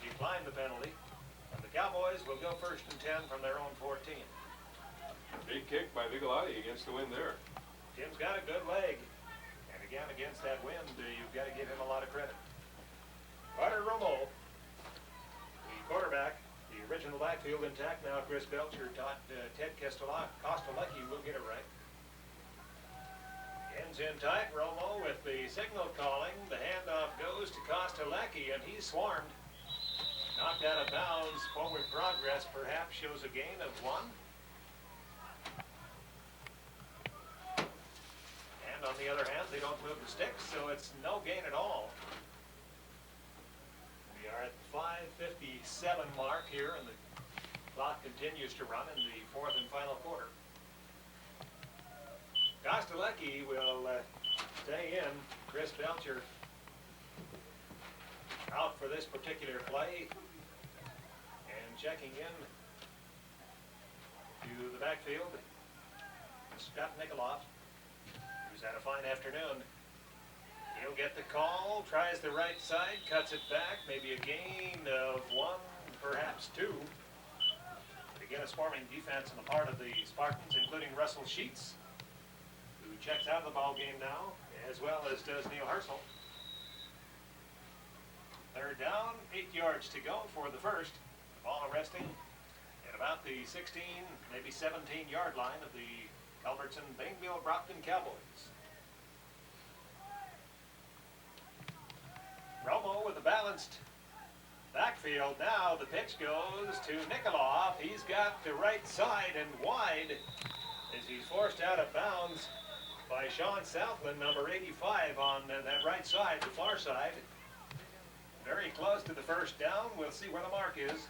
decline the penalty, and the Cowboys will go 1st and 10 from their own 14. Big kick by Vigalotti against the wind there. Tim's got a good leg. And again, against that wind, you've got to give him a lot of credit. Carter Romo, the quarterback, the original backfield intact now. Chris Belcher taught Ted Kostelecki will get it right. Ends in tight. Romo with the signal calling. The handoff goes to Kostelecki, and he's swarmed. Knocked out of bounds. Forward progress perhaps shows a gain of 1. And on the other hand, they don't move the sticks, so it's no gain at all. We are at the 5:57 mark here, and the clock continues to run in the 4th and final quarter. Kostelecki will stay in. Chris Belcher out for this particular play. And checking in to the backfield, Scott Nikoloff, who's had a fine afternoon. He'll get the call, tries the right side, cuts it back, maybe a gain of 1, perhaps 2. Again, a swarming defense on the part of the Spartans, including Russell Sheets, who checks out of the ball game now, as well as does Neil Herschel. 3rd down, 8 yards to go for the first. Ball resting at about the 16, maybe 17-yard line of the Culbertson Bainville Brockton Cowboys. Romo with a balanced backfield. Now the pitch goes to Nikoloff. He's got the right side and wide as he's forced out of bounds by Sean Southland, number 85, on that right side, the far side. Very close to the first down. We'll see where the mark is.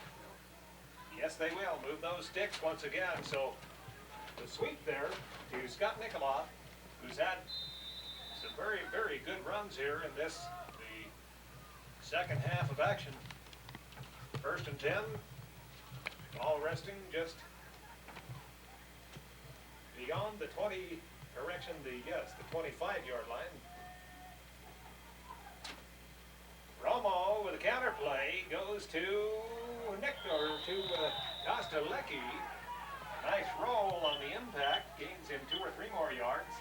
Yes, they will move those sticks once again. So the sweep there to Scott Nikoloff, who's had some very, very good runs here in this, the second half of action. 1st and 10. Ball resting just beyond the 20, correction, the 25-yard line. Romo with a counter play goes to Kostelecki. Nice roll on the impact, gains him 2 or 3 more yards.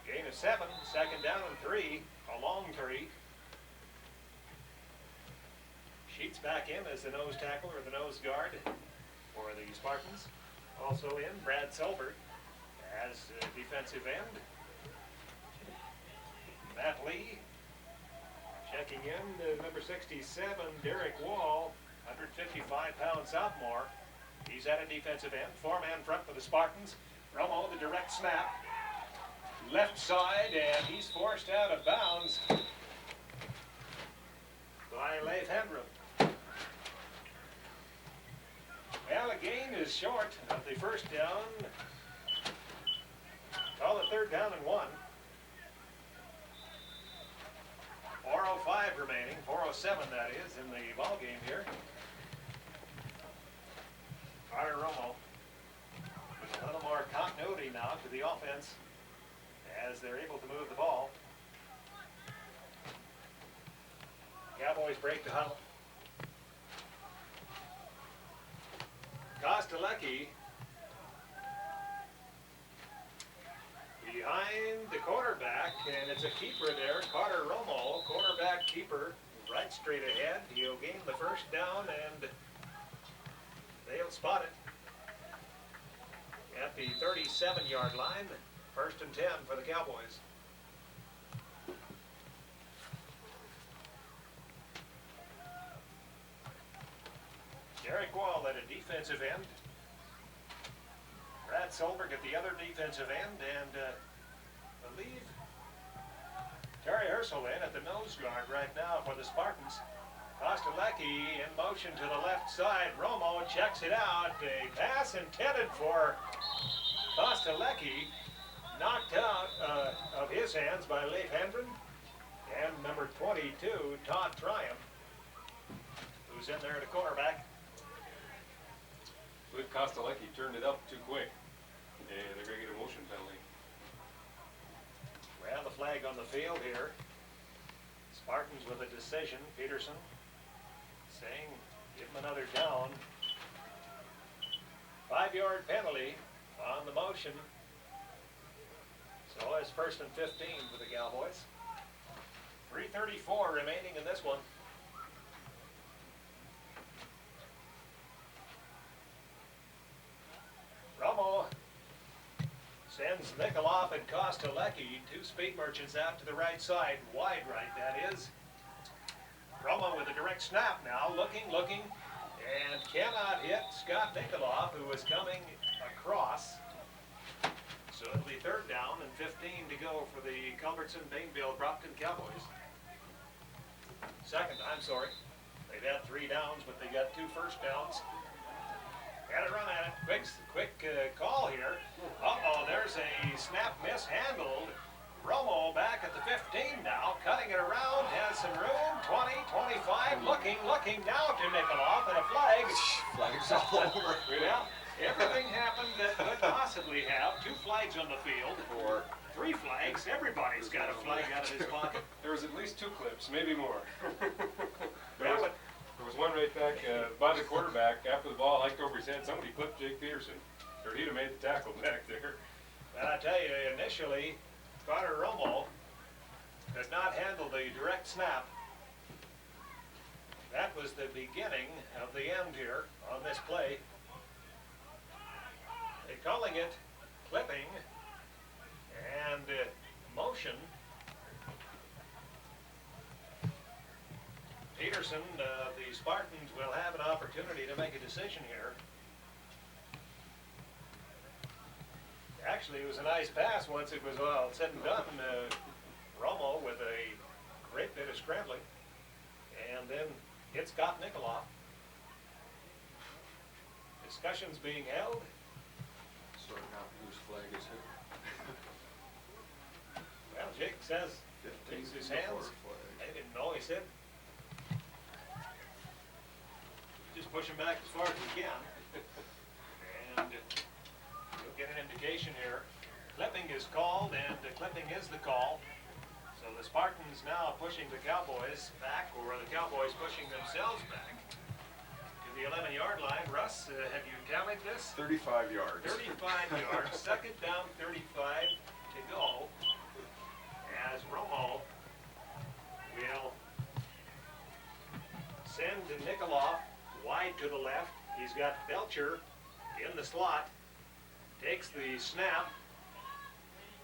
Gain of 7, 2nd down and 3, a long 3. Sheets back in as the nose tackle or the nose guard for the Spartans. Also in Brad Silbert as defensive end. Matt Lee checking in, number 67, Derek Wall, 155-pound sophomore. He's at a defensive end, 4-man front for the Spartans. Romo, the direct snap, left side, and he's forced out of bounds by Leif Hendren. Well, the gain is short of the first down. Call it 3rd down and 1. 4:05 remaining, 4:07 that is, in the ball game here. Carter Romo with a little more continuity now to the offense as they're able to move the ball. Cowboys break the huddle. Kostelecki behind the quarterback, and it's a keeper there, Carter Romo, quarterback keeper, right straight ahead. He'll gain the first down, and they'll spot it at the 37-yard line. 1st and 10 for the Cowboys. Derek Wall at a defensive end. Brad Solberg at the other defensive end, and I believe Terry Herschel in at the nose guard right now for the Spartans. Kostelecki in motion to the left side. Romo checks it out. A pass intended for Kostelecki, knocked out of his hands by Leif Hendren, and number 22, Todd Triumph, who's in there at a cornerback. With Kostelecki turned it up too quick, and they're going to get a motion penalty. Well, the flag on the field here. Spartans with a decision. Peterson saying, give him another down. 5-yard penalty on the motion. So it's 1st and 15 for the Cowboys. 3:34 remaining in this one. Nikoloff and Kostelecki, two speed merchants out to the right side, wide right that is. Romo with a direct snap now, looking, and cannot hit Scott Nikoloff, who is coming across. So it'll be third down and 15 to go for the Culbertson, Bainville, Brockton Cowboys. They've had 3 downs, but they got 2 first downs. Got to run at it. Quick call here. Uh-oh, there's a snap mishandled. Romo back at the 15 now, cutting it around, has some room, 20, 25, looking now to Nikoloff, and a flag. Flags all over. Well, everything happened that could possibly have. 2 flags on the field. 3 flags. Everybody's got a flag out of his pocket. There was at least 2 clips, maybe more. Well, There was one right back by the quarterback after the ball hiked over his head. Somebody clipped Jake Peterson, or he'd have made the tackle back there. I tell you, initially, Connor Romo could not handle the direct snap. That was the beginning of the end here on this play. They're calling it clipping and motion. Peterson, the Spartans will have an opportunity to make a decision here. Actually, it was a nice pass once it was all said and done. Romo with a great bit of scrambling, and then hit Scott Nikoloff. Discussions being held. Sorting out whose flag is who. Well, Jake says, takes his hands. I didn't know, he said. Just push him back as far as we can. And you'll get an indication here. Clipping is called, and clipping is the call. So the Spartans now pushing the Cowboys back, or the Cowboys pushing themselves back to the 11-yard line. Russ, have you tallied this? 35 yards. 35 yards, second down, 35 to go, as Romo will send Nikoloff wide to the left. He's got Belcher in the slot, takes the snap,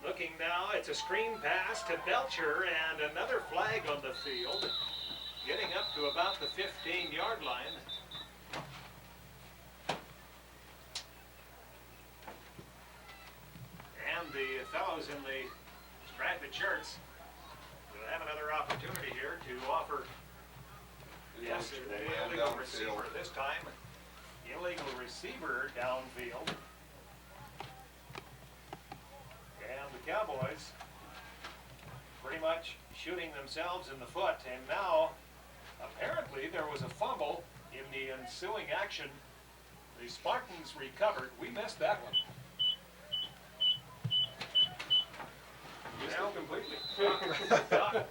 looking now, it's a screen pass to Belcher, and another flag on the field, getting up to about the 15-yard line. And the fellows in the striped shirts will have another opportunity here to offer, yes, the illegal receiver this time. Illegal receiver downfield. And the Cowboys pretty much shooting themselves in the foot. And now, apparently, there was a fumble in the ensuing action. The Spartans recovered. We missed that one. Missed it completely.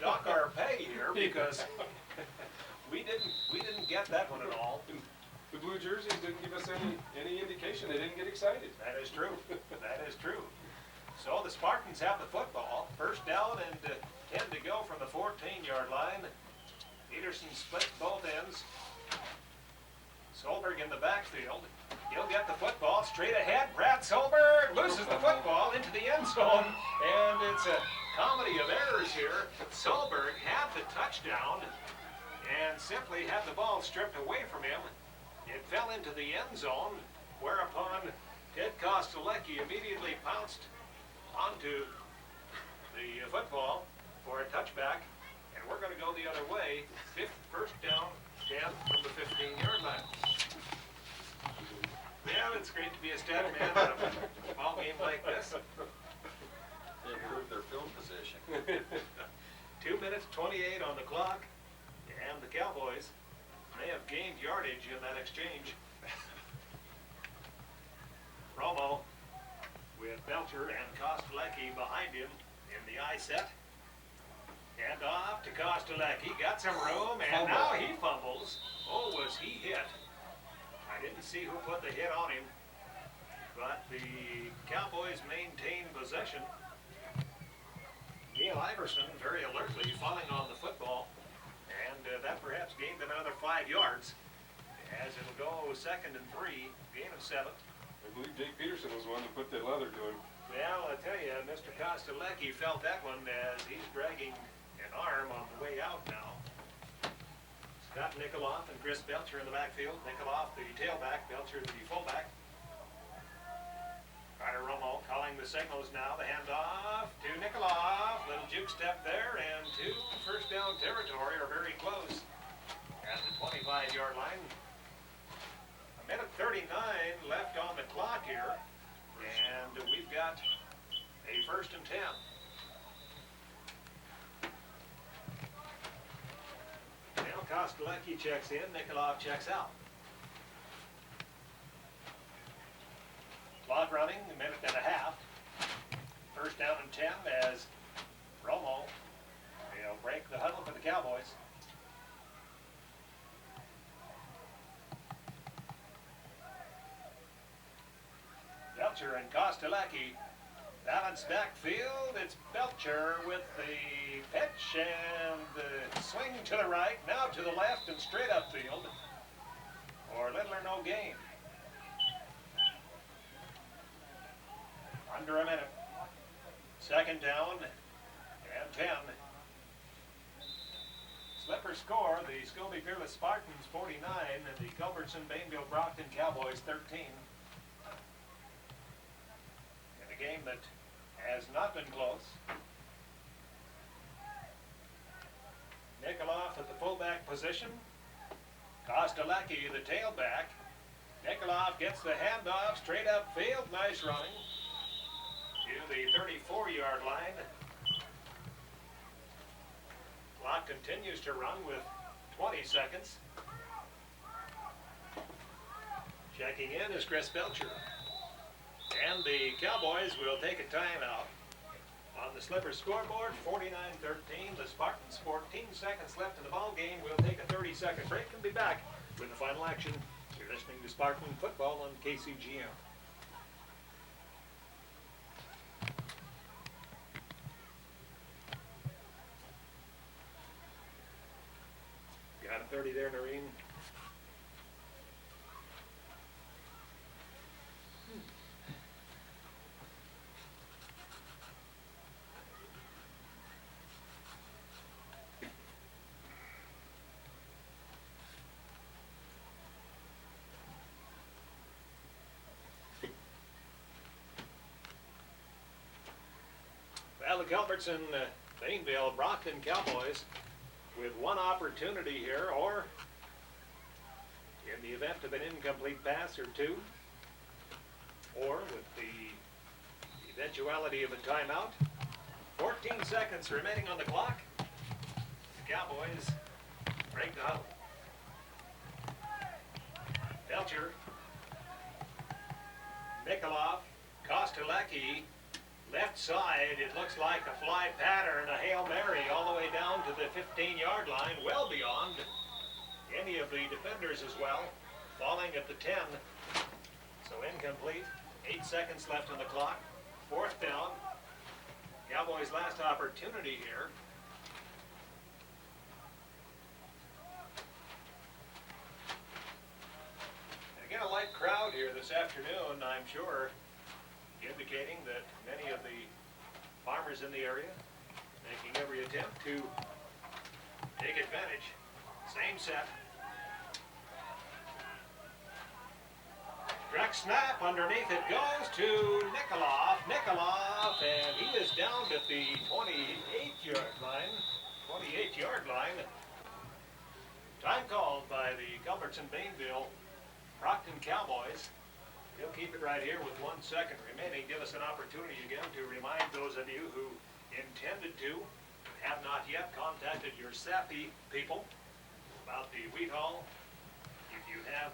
Dock our pay here, because we didn't get that one at all. The blue jerseys didn't give us any indication. They didn't get excited. That is true. That is true. So the Spartans have the football. First down and 10 to go from the 14-yard line. Peterson splits both ends. Solberg in the backfield. He'll get the football straight ahead. Brad Solberg loses the football into the end zone. And it's a comedy of errors here. Solberg had the touchdown and simply had the ball stripped away from him. It fell into the end zone, whereupon Ted Kostelecki immediately pounced onto the football for a touchback, and we're going to go the other way. First down, 10 from the 15-yard line. Yeah, it's great to be a stat man on a ball game like this. They improved their field position. 2 minutes 28 on the clock, and the Cowboys may have gained yardage in that exchange. Romo with Belcher and Kostelecki behind him in the I set. Hand off to Kostelecki, got some room, and now he fumbles. Oh, was he hit? I didn't see who put the hit on him, but the Cowboys maintain possession. Neil Iverson very alertly falling on the football, and that perhaps gained them another 5 yards, as it'll go 2nd and 3, gain of 7. I believe Jake Peterson was the one that put the leather to him. Well, I tell you, Mr. Kostelecki felt that one as he's dragging an arm on the way out now. Scott Nikoloff and Chris Belcher in the backfield. Nikoloff, the tailback, Belcher, the fullback. Carter Romo calling the signals now. The handoff to Nikoloff. Little juke step there, and to first down territory are very close at the 25-yard line. A minute 39 left on the clock here, and we've got a 1st and 10. Now Kostelecki checks in, Nikoloff checks out. Clock running, a minute and a half. 1st down and 10 as Romo will break the huddle for the Cowboys. Belcher and Kostelecki balance backfield. It's Belcher with the pitch and the swing to the right, now to the left and straight upfield for little or no gain. Under a minute. 2nd down and 10. Slipper score, the Scobey Peerless Spartans 49 and the Culbertson Bainville Brockton Cowboys 13. In a game that has not been close. Nikoloff at the fullback position. Kostelecki the tailback. Nikoloff gets the handoff straight upfield. Nice running to the 34-yard line. Clock continues to run with 20 seconds. Checking in is Chris Belcher. And the Cowboys will take a timeout. On the Slipper scoreboard, 49-13. The Spartans, 14 seconds left in the ball game. We'll take a 30-second break and be back with the final action. You're listening to Spartan Football on KCGM. Got a 30 there, Noreen. Well, the Culbertson, Bainville, Brockton Cowboys with one opportunity here, or in the event of an incomplete pass or two, or with the eventuality of a timeout. 14 seconds remaining on the clock. The Cowboys break the huddle. Belcher, Nikoloff, Kostelecki, left side, it looks like a fly pattern, a Hail Mary all the way down to the 15-yard line, well beyond any of the defenders as well, falling at the 10. So incomplete. 8 seconds left on the clock. 4th down. Cowboys' last opportunity here. And again, a light crowd here this afternoon, I'm sure, indicating that many of the farmers in the area making every attempt to take advantage. Same set. Direct snap, underneath it goes to Nikoloff. Nikoloff, and he is down at the 28-yard line. 28-yard line. Time called by the Culbertson Bainville Brockton Cowboys. We'll keep it right here with 1 second remaining. Give us an opportunity again to remind those of you who intended to, have not yet, contacted your SAPI people about the wheat haul. If you have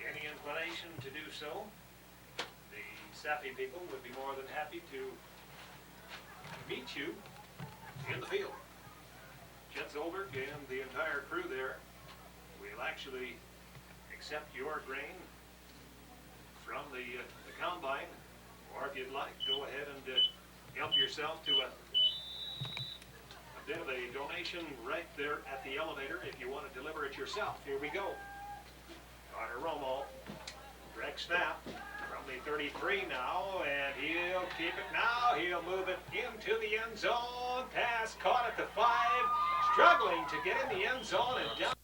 any inclination to do so, the SAPI people would be more than happy to meet you in the field. Chet Zolberg and the entire crew there will actually accept your grain from the combine, or if you'd like, go ahead and help yourself to a bit of a donation right there at the elevator if you want to deliver it yourself. Here we go. Carter Romo, direct snap from Probably 33 now, and he'll keep it now. He'll move it into the end zone. Pass caught at the 5. Struggling to get in the end zone and down.